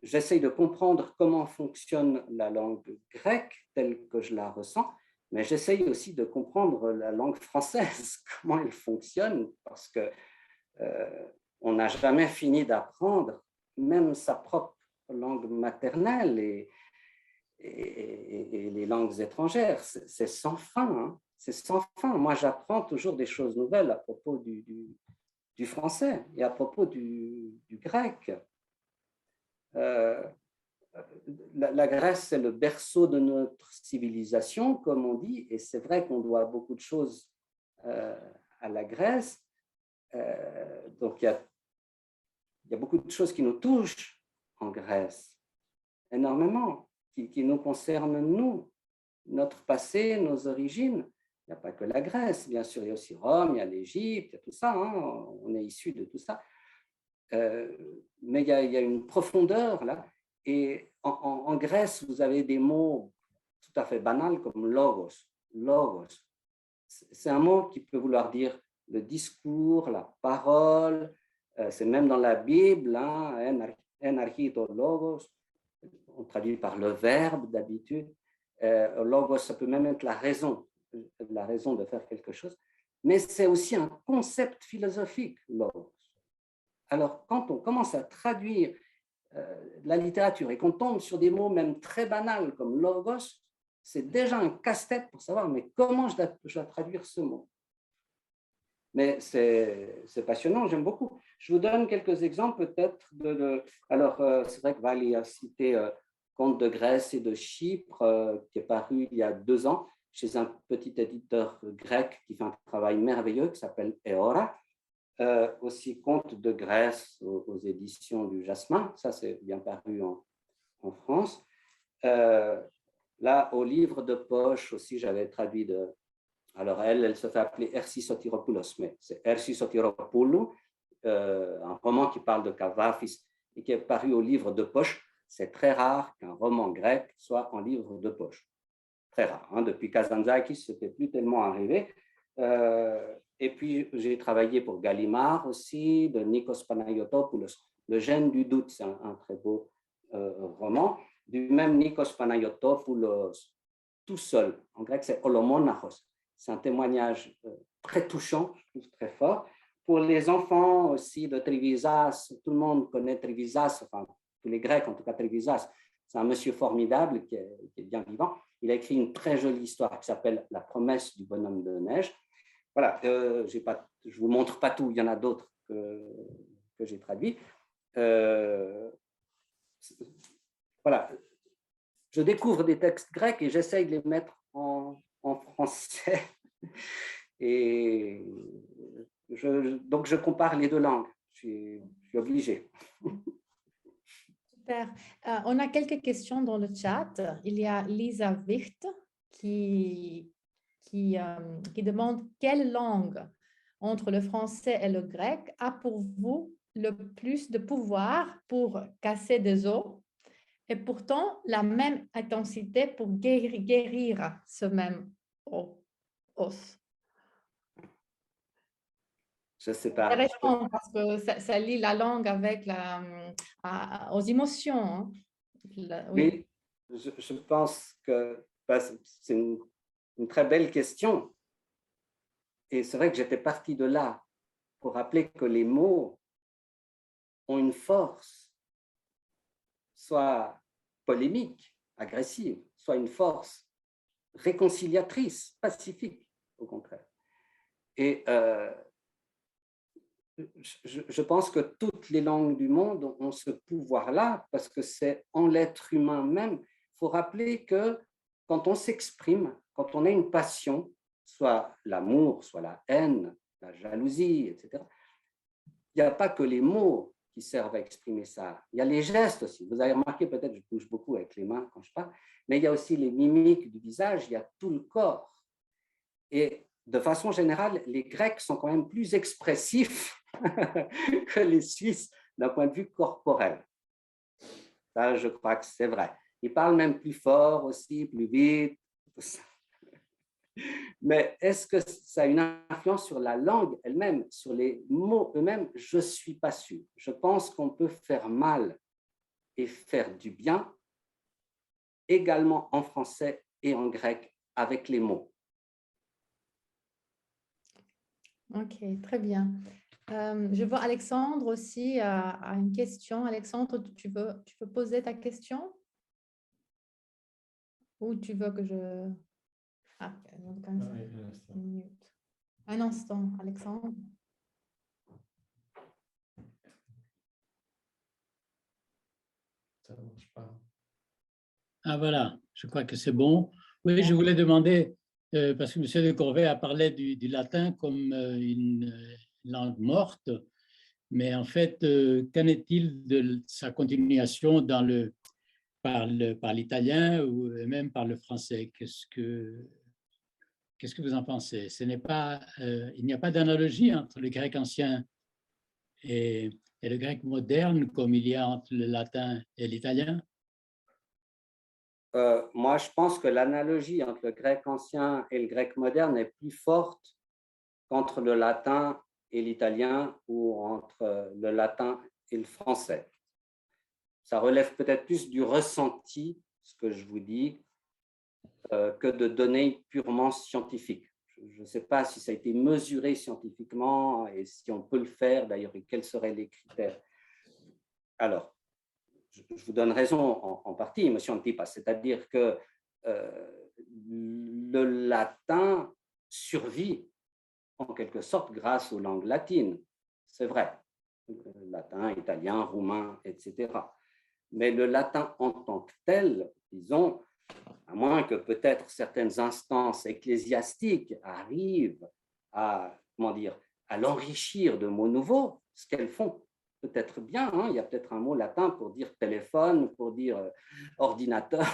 [SPEAKER 3] J'essaye de comprendre comment fonctionne la langue grecque telle que je la ressens, mais j'essaye aussi de comprendre la langue française, comment elle fonctionne, parce que on n'a jamais fini d'apprendre même sa propre langue maternelle et les langues étrangères. C'est sans fin, hein. C'est sans fin. Moi, j'apprends toujours des choses nouvelles à propos du français et à propos du grec. La Grèce, c'est le berceau de notre civilisation, comme on dit, et c'est vrai qu'on doit beaucoup de choses à la Grèce. Donc, il y a beaucoup de choses qui nous touchent en Grèce, énormément, qui nous concernent, nous, notre passé, nos origines. Il n'y a pas que la Grèce, bien sûr, il y a aussi Rome, il y a l'Égypte, il y a tout ça, hein, on est issu de tout ça. Mais il y a une profondeur là. Et en Grèce, vous avez des mots tout à fait banals comme logos. Logos, c'est un mot qui peut vouloir dire le discours, la parole. C'est même dans la Bible, hein, enarchito logos. On traduit par le verbe d'habitude. Logos, ça peut même être la raison de faire quelque chose. Mais c'est aussi un concept philosophique, logos. Alors, quand on commence à traduire la littérature et qu'on tombe sur des mots même très banals comme logos, c'est déjà un casse-tête pour savoir mais comment je dois traduire ce mot. Mais c'est passionnant, j'aime beaucoup. Je vous donne quelques exemples peut-être. Alors, c'est vrai que Vali a cité Contes de Grèce et de Chypre, qui est paru il y a 2 ans chez un petit éditeur grec qui fait un travail merveilleux qui s'appelle Eora. Aussi Contes de Grèce aux éditions du Jasmin, ça c'est bien paru en France. Là, au livre de poche aussi, j'avais traduit alors elle se fait appeler Ersi Sotiropoulos, mais c'est Ersi Sotiropoulou, un roman qui parle de Kavafis et qui est paru au livre de poche. C'est très rare qu'un roman grec soit en livre de poche. Très rare, hein. Depuis Kazantzakis, ce n'était plus tellement arrivé. Et puis, j'ai travaillé pour Gallimard aussi, de Nikos Panayotopoulos. Le gène du doute, c'est un très beau roman. Du même Nikos Panayotopoulos, tout seul. En grec, c'est Olomonachos. C'est un témoignage très touchant, je trouve très fort. Pour les enfants aussi de Trivizas, tout le monde connaît Trivizas, enfin, tous les Grecs, en tout cas Trivizas. C'est un monsieur formidable qui est bien vivant. Il a écrit une très jolie histoire qui s'appelle La promesse du bonhomme de neige. Voilà, je ne vous montre pas tout, il y en a d'autres que j'ai traduits. Voilà, je découvre des textes grecs et j'essaye de les mettre en français. Et donc, je compare les 2 langues. Je suis obligé.
[SPEAKER 2] Super. On a quelques questions dans le chat. Il y a Lisa Wicht qui demande quelle langue entre le français et le grec a pour vous le plus de pouvoir pour casser des os et pourtant la même intensité pour guérir ce même os.
[SPEAKER 3] Je ne sais pas.
[SPEAKER 2] Intéressant parce que ça lie la langue avec aux émotions. Hein. Oui.
[SPEAKER 3] Oui, je pense que c'est une très belle question. Et c'est vrai que j'étais parti de là pour rappeler que les mots ont une force, soit polémique, agressive, soit une force réconciliatrice, pacifique, au contraire. Et je pense que toutes les langues du monde ont ce pouvoir-là parce que c'est en l'être humain même. Il faut rappeler que quand on s'exprime, quand on a une passion, soit l'amour, soit la haine, la jalousie, etc., il n'y a pas que les mots qui servent à exprimer ça. Il y a les gestes aussi. Vous avez remarqué, peut-être, je bouge beaucoup avec les mains quand je parle, mais il y a aussi les mimiques du visage, il y a tout le corps. Et de façon générale, les Grecs sont quand même plus expressifs que les Suisses d'un point de vue corporel. Ça, je crois que c'est vrai. Ils parlent même plus fort aussi, plus vite. Mais est-ce que ça a une influence sur la langue elle-même, sur les mots eux-mêmes? Je ne suis pas sûr. Je pense qu'on peut faire mal et faire du bien également en français et en grec avec les mots.
[SPEAKER 2] Ok, très bien. Je vois Alexandre aussi a une question. Alexandre, tu veux poser ta question? Ou tu veux que je... Ah, donc une minute. Un instant, Alexandre.
[SPEAKER 4] Ça ne marche pas.
[SPEAKER 5] Ah voilà, je crois que c'est bon. Oui, je voulais demander, parce que M. de Corvée a parlé du latin comme une langue morte, mais en fait, qu'en est-il de sa continuation par l'italien ou même par le français? Qu'est-ce que vous en pensez? Il n'y a pas d'analogie entre le grec ancien et le grec moderne comme il y a entre le latin et l'italien?
[SPEAKER 3] Moi, je pense que l'analogie entre le grec ancien et le grec moderne est plus forte qu'entre le latin et l'italien ou entre le latin et le français. Ça relève peut-être plus du ressenti, ce que je vous dis, que de données purement scientifiques. Je ne sais pas si ça a été mesuré scientifiquement et si on peut le faire d'ailleurs et quels seraient les critères. Alors, je vous donne raison en partie, monsieur Antipas, c'est-à-dire que le latin survit en quelque sorte grâce aux langues latines, c'est vrai, latin, italien, roumain, etc. Mais le latin en tant que tel, disons, à moins que peut-être certaines instances ecclésiastiques arrivent à, à l'enrichir de mots nouveaux, ce qu'elles font peut-être bien, hein, il y a peut-être un mot latin pour dire téléphone, pour dire ordinateur,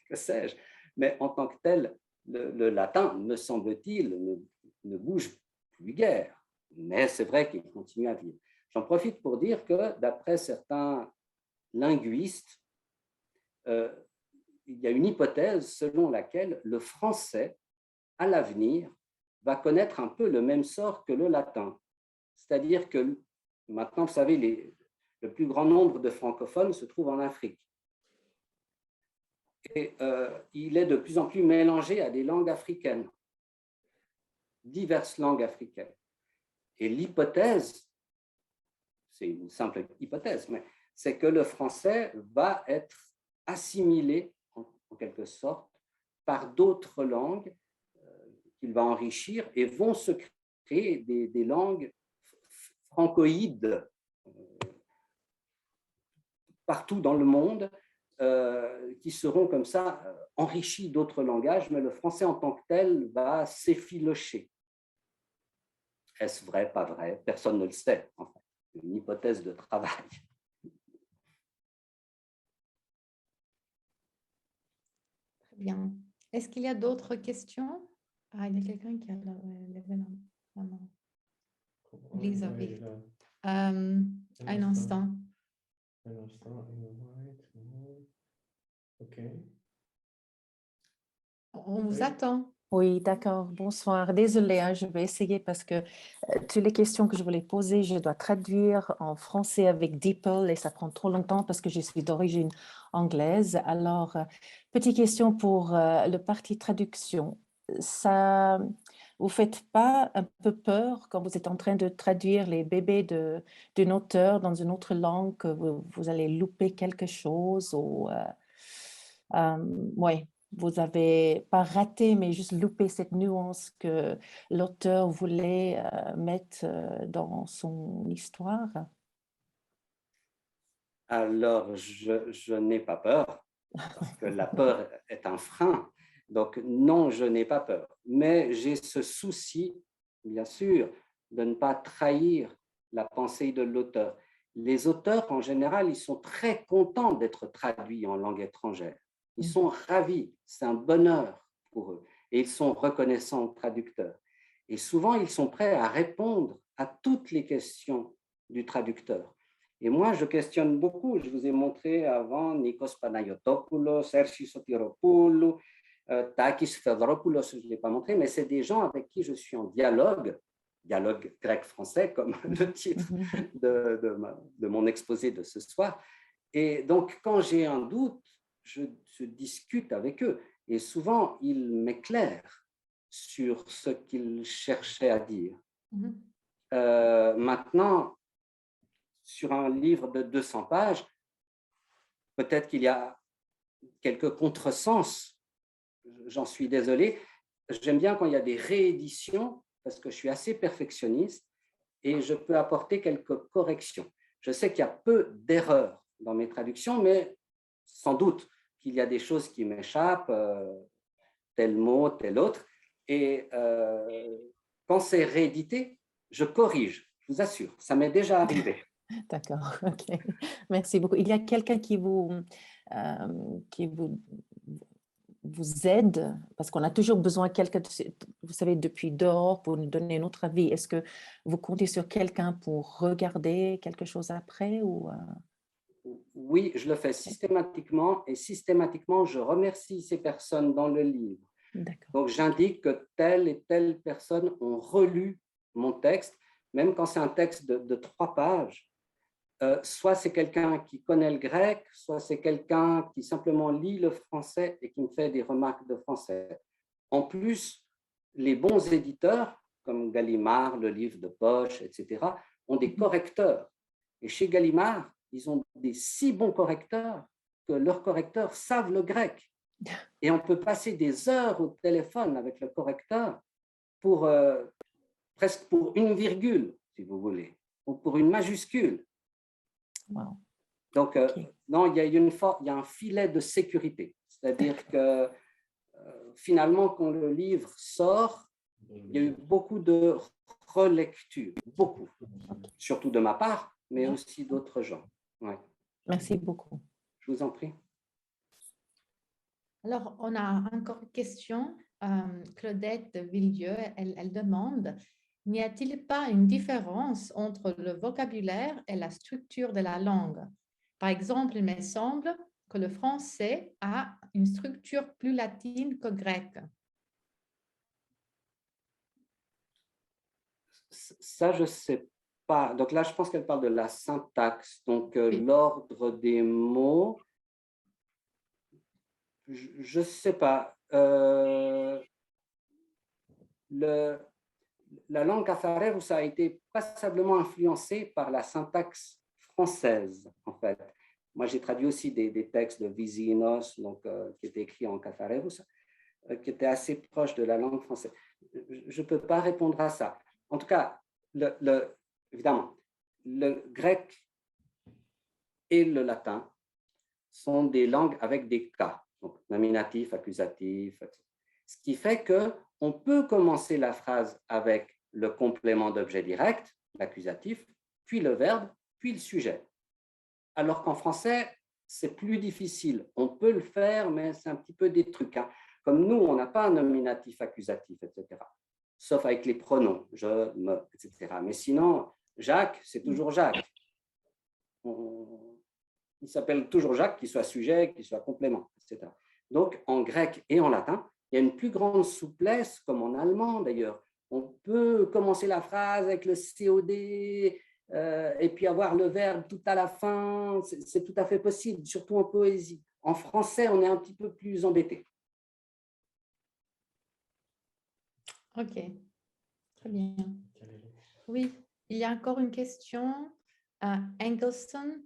[SPEAKER 3] que sais-je, mais en tant que tel, le latin, me semble-t-il, ne bouge plus guère, mais c'est vrai qu'il continue à vivre. J'en profite pour dire que d'après certains linguistes, il y a une hypothèse selon laquelle le français, à l'avenir, va connaître un peu le même sort que le latin. C'est-à-dire que maintenant, vous savez, le plus grand nombre de francophones se trouve en Afrique. Et il est de plus en plus mélangé à des langues africaines, diverses langues africaines. Et l'hypothèse, c'est une simple hypothèse, mais c'est que le français va être assimilé en quelque sorte, par d'autres langues qu'il va enrichir et vont se créer des langues francoïdes partout dans le monde qui seront comme ça enrichies d'autres langages, mais le français en tant que tel va s'effilocher. Est-ce vrai, pas vrai? Personne ne le sait, en fait. C'est une hypothèse de travail.
[SPEAKER 2] Bien. Est-ce qu'il y a d'autres questions? Ah, il y a quelqu'un qui a levé la main. Elisabeth. Un instant.
[SPEAKER 4] Un instant. OK.
[SPEAKER 2] On vous attend.
[SPEAKER 6] Oui, d'accord. Bonsoir. Désolée, hein, je vais essayer parce que toutes les questions que je voulais poser, je dois traduire en français avec DeepL et ça prend trop longtemps parce que je suis d'origine anglaise. Alors, petite question pour le parti traduction. Ça, vous faites pas un peu peur quand vous êtes en train de traduire les bébés d'un auteur dans une autre langue que vous allez louper quelque chose ou ouais. Vous avez pas raté, mais juste loupé cette nuance que l'auteur voulait mettre dans son histoire?
[SPEAKER 3] Alors, je n'ai pas peur, parce que la peur est un frein. Donc, non, je n'ai pas peur. Mais j'ai ce souci, bien sûr, de ne pas trahir la pensée de l'auteur. Les auteurs, en général, ils sont très contents d'être traduits en langue étrangère. Ils sont ravis, c'est un bonheur pour eux. Et ils sont reconnaissants aux traducteurs. Et souvent, ils sont prêts à répondre à toutes les questions du traducteur. Et moi, je questionne beaucoup. Je vous ai montré avant Nikos Panayotopoulos, Sergi Sotiropoulos, Takis Fedoropoulos, je ne l'ai pas montré, mais c'est des gens avec qui je suis en dialogue grec-français, comme le titre de mon exposé de ce soir. Et donc, quand j'ai un doute, je discute avec eux. Et souvent, ils m'éclairent sur ce qu'ils cherchaient à dire. Maintenant, sur un livre de 200 pages, peut-être qu'il y a quelques contresens, j'en suis désolé. J'aime bien quand il y a des rééditions, parce que je suis assez perfectionniste et je peux apporter quelques corrections. Je sais qu'il y a peu d'erreurs dans mes traductions, mais sans doute qu'il y a des choses qui m'échappent, tel mot, tel autre. Et quand c'est réédité, je corrige, je vous assure, ça m'est déjà arrivé.
[SPEAKER 6] D'accord, ok. Merci beaucoup. Il y a quelqu'un qui vous aide, parce qu'on a toujours besoin de quelqu'un, vous savez, depuis dehors pour nous donner notre avis. Est-ce que vous comptez sur quelqu'un pour regarder quelque chose après ou
[SPEAKER 3] Oui, je le fais systématiquement et systématiquement, je remercie ces personnes dans le livre. Donc, j'indique que telle et telle personne ont relu mon texte, même quand c'est un texte de 3 pages. Soit c'est quelqu'un qui connaît le grec, soit c'est quelqu'un qui simplement lit le français et qui me fait des remarques de français. En plus, les bons éditeurs, comme Gallimard, le livre de poche, etc., ont des correcteurs. Et chez Gallimard, ils ont des si bons correcteurs que leurs correcteurs savent le grec. Et on peut passer des heures au téléphone avec le correcteur pour presque pour une virgule, si vous voulez, ou pour une majuscule.
[SPEAKER 6] Wow.
[SPEAKER 3] Donc, non, il y a un filet de sécurité. C'est-à-dire que finalement, quand le livre sort, il y a eu beaucoup de relectures, beaucoup, surtout de ma part, mais aussi d'autres gens. Ouais.
[SPEAKER 6] Merci beaucoup.
[SPEAKER 3] Je vous en prie.
[SPEAKER 2] Alors, on a encore une question. Claudette Villieu, elle demande, n'y a-t-il pas une différence entre le vocabulaire et la structure de la langue? Par exemple, il me semble que le français a une structure plus latine que grec.
[SPEAKER 3] Ça, je ne sais pas. Donc là, je pense qu'elle parle de la syntaxe. Donc,
[SPEAKER 2] Oui.
[SPEAKER 3] l'ordre des mots, je ne sais pas. La langue Cafareus a été passablement influencée par la syntaxe française, en fait. Moi, j'ai traduit aussi des textes de Visinos, donc, qui étaient écrits en Cafareus, qui étaient assez proches de la langue française. Je ne peux pas répondre à ça. En tout cas, évidemment, le grec et le latin sont des langues avec des cas, donc nominatif, accusatif, etc. Ce qui fait qu'on peut commencer la phrase avec le complément d'objet direct, l'accusatif, puis le verbe, puis le sujet. Alors qu'en français, c'est plus difficile. On peut le faire, mais c'est un petit peu des trucs. Hein. Comme nous, on n'a pas un nominatif accusatif, etc. Sauf avec les pronoms, je, me, etc. Mais sinon, Jacques, c'est toujours Jacques. Il s'appelle toujours Jacques, qu'il soit sujet, qu'il soit complément, etc. Donc, en grec et en latin, Il y a une plus grande souplesse, comme en allemand d'ailleurs. On peut commencer la phrase avec le COD et puis avoir le verbe tout à la fin. C'est tout à fait possible, surtout en poésie. En français, on est un petit peu plus embêté.
[SPEAKER 2] Ok, très bien. Oui, il y a encore une question. Engelston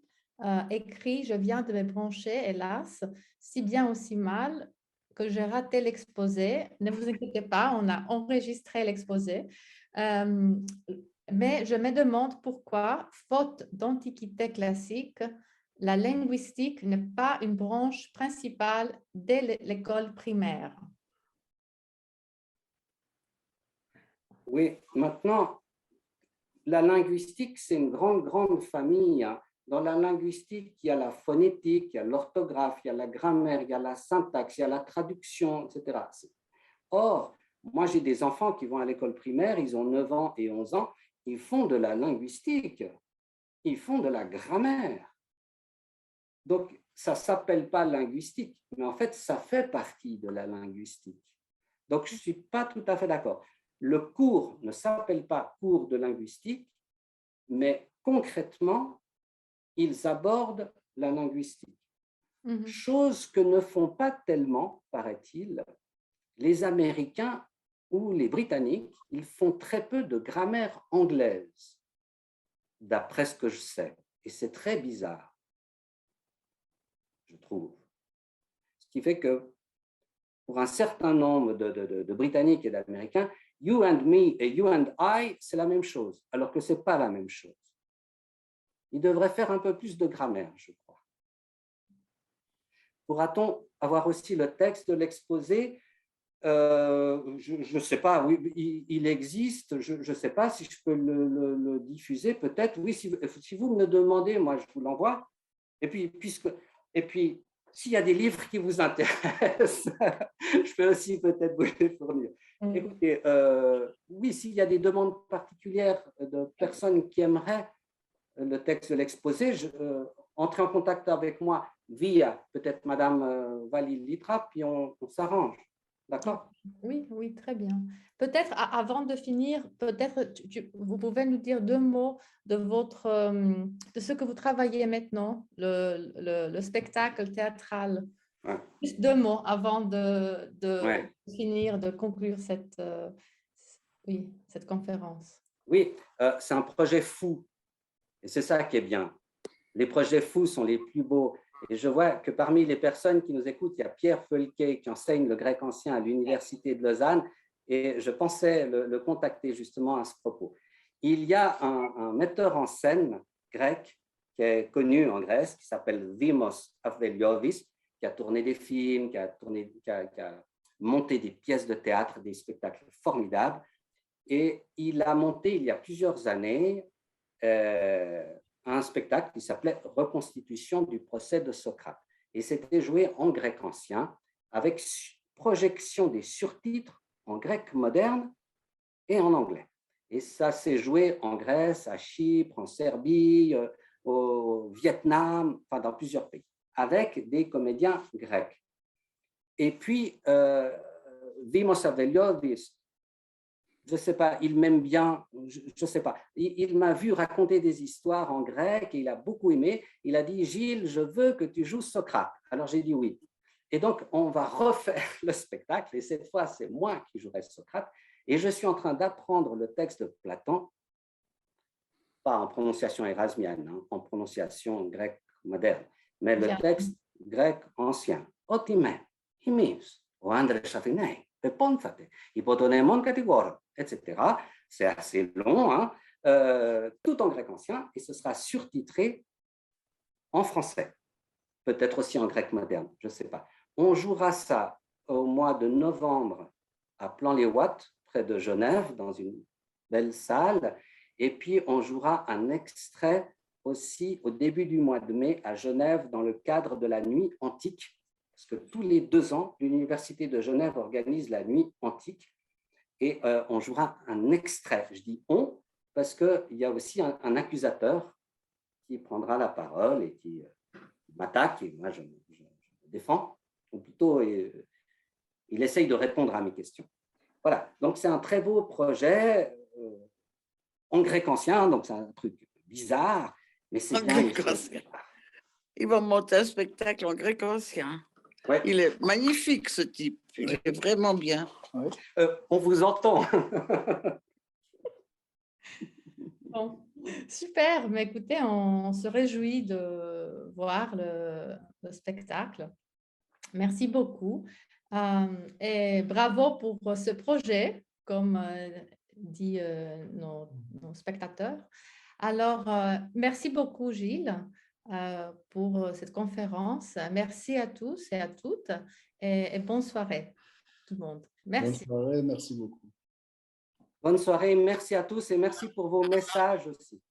[SPEAKER 2] écrit: je viens de me brancher, hélas, si bien ou si mal que j'ai raté l'exposé. Ne vous inquiétez pas, on a enregistré l'exposé. Mais je me demande pourquoi, faute d'antiquité classique, la linguistique n'est pas une branche principale dès l'école primaire.
[SPEAKER 3] Oui, maintenant, la linguistique, c'est une grande famille. Hein. Dans la linguistique, il y a la phonétique, il y a l'orthographe, il y a la grammaire, il y a la syntaxe, il y a la traduction, etc. Or, moi, j'ai des enfants qui vont à l'école primaire, ils ont 9 ans et 11 ans, ils font de la linguistique, ils font de la grammaire. Donc, ça ne s'appelle pas linguistique, mais en fait, ça fait partie de la linguistique. Donc, je ne suis pas tout à fait d'accord. Le cours ne s'appelle pas cours de linguistique, mais concrètement, ils abordent la linguistique. Chose que ne font pas tellement, paraît-il, les Américains ou les Britanniques. Ils font très peu de grammaire anglaise, d'après ce que je sais. Et c'est très bizarre, je trouve. Ce qui fait que pour un certain nombre de Britanniques et d'Américains, you and me et you and I, c'est la même chose, alors que ce n'est pas la même chose. Ils devraient faire un peu plus de grammaire, je crois. Pourra-t-on avoir aussi le texte de l'exposé? Je ne sais pas, oui, il existe, je ne sais pas si je peux le diffuser, peut-être, oui, si vous me le demandez, moi je vous l'envoie. Et puis, s'il y a des livres qui vous intéressent, je peux aussi peut-être vous les fournir. Écoutez, oui, s'il y a des demandes particulières de personnes qui aimeraient le texte de l'exposé, entrez en contact avec moi via peut-être Madame Valil Litra, puis on s'arrange. D'accord?
[SPEAKER 2] Oui, oui, très bien. Peut-être avant de finir, peut-être vous pouvez nous dire 2 mots de de ce que vous travaillez maintenant, le spectacle théâtral.
[SPEAKER 3] Ouais.
[SPEAKER 2] Juste 2 mots avant de
[SPEAKER 3] Ouais.
[SPEAKER 2] finir, de conclure cette conférence.
[SPEAKER 3] Oui, c'est un projet fou. Et c'est ça qui est bien. Les projets fous sont les plus beaux. Et je vois que parmi les personnes qui nous écoutent, il y a Pierre Fölquet qui enseigne le grec ancien à l'Université de Lausanne. Et je pensais le contacter justement à ce propos. Il y a un metteur en scène grec qui est connu en Grèce, qui s'appelle Dimos Avveliovis, qui a tourné des films, qui a monté des pièces de théâtre, des spectacles formidables. Et il a monté, il y a plusieurs années, un spectacle qui s'appelait Reconstitution du procès de Socrate. Et c'était joué en grec ancien, avec projection des surtitres en grec moderne et en anglais. Et ça s'est joué en Grèce, à Chypre, en Serbie, au Vietnam, enfin dans plusieurs pays, avec des comédiens grecs. Et puis, Dimos Avveliovis, je ne sais pas, il m'aime bien, je ne sais pas. Il m'a vu raconter des histoires en grec et il a beaucoup aimé. Il a dit, Gilles, je veux que tu joues Socrate. Alors j'ai dit oui. Et donc, on va refaire le spectacle et cette fois, c'est moi qui jouerai Socrate. Et je suis en train d'apprendre le texte de Platon, pas en prononciation érasmienne, hein, en prononciation grecque moderne, mais le texte grec ancien. Otime, himis, o andre chafinei. Etc. C'est assez long, hein, tout en grec ancien, et ce sera surtitré en français, peut-être aussi en grec moderne, je ne sais pas. On jouera ça au mois de novembre à Plan-les-Ouates, près de Genève, dans une belle salle, et puis on jouera un extrait aussi au début du mois de mai à Genève, dans le cadre de la nuit antique, parce que tous les 2 ans, l'Université de Genève organise la nuit antique et on jouera un extrait. Je dis « on » parce qu'il y a aussi un accusateur qui prendra la parole et qui m'attaque et moi je me défends, ou plutôt il essaye de répondre à mes questions. Voilà, donc c'est un très beau projet en grec ancien, donc c'est un truc bizarre, mais c'est bien.
[SPEAKER 7] Il va monter un spectacle en grec ancien.
[SPEAKER 3] Ouais.
[SPEAKER 7] Il est magnifique, ce type. Il est vraiment bien.
[SPEAKER 3] On vous entend.
[SPEAKER 2] Bon, super, mais écoutez, on se réjouit de voir le spectacle. Merci beaucoup. Et bravo pour ce projet, comme dit nos spectateurs. Alors, merci beaucoup, Gilles, pour cette conférence. Merci à tous et à toutes et bonne soirée, tout le monde. Merci.
[SPEAKER 1] Bonne soirée, merci beaucoup.
[SPEAKER 3] Bonne soirée, merci à tous et merci pour vos messages aussi.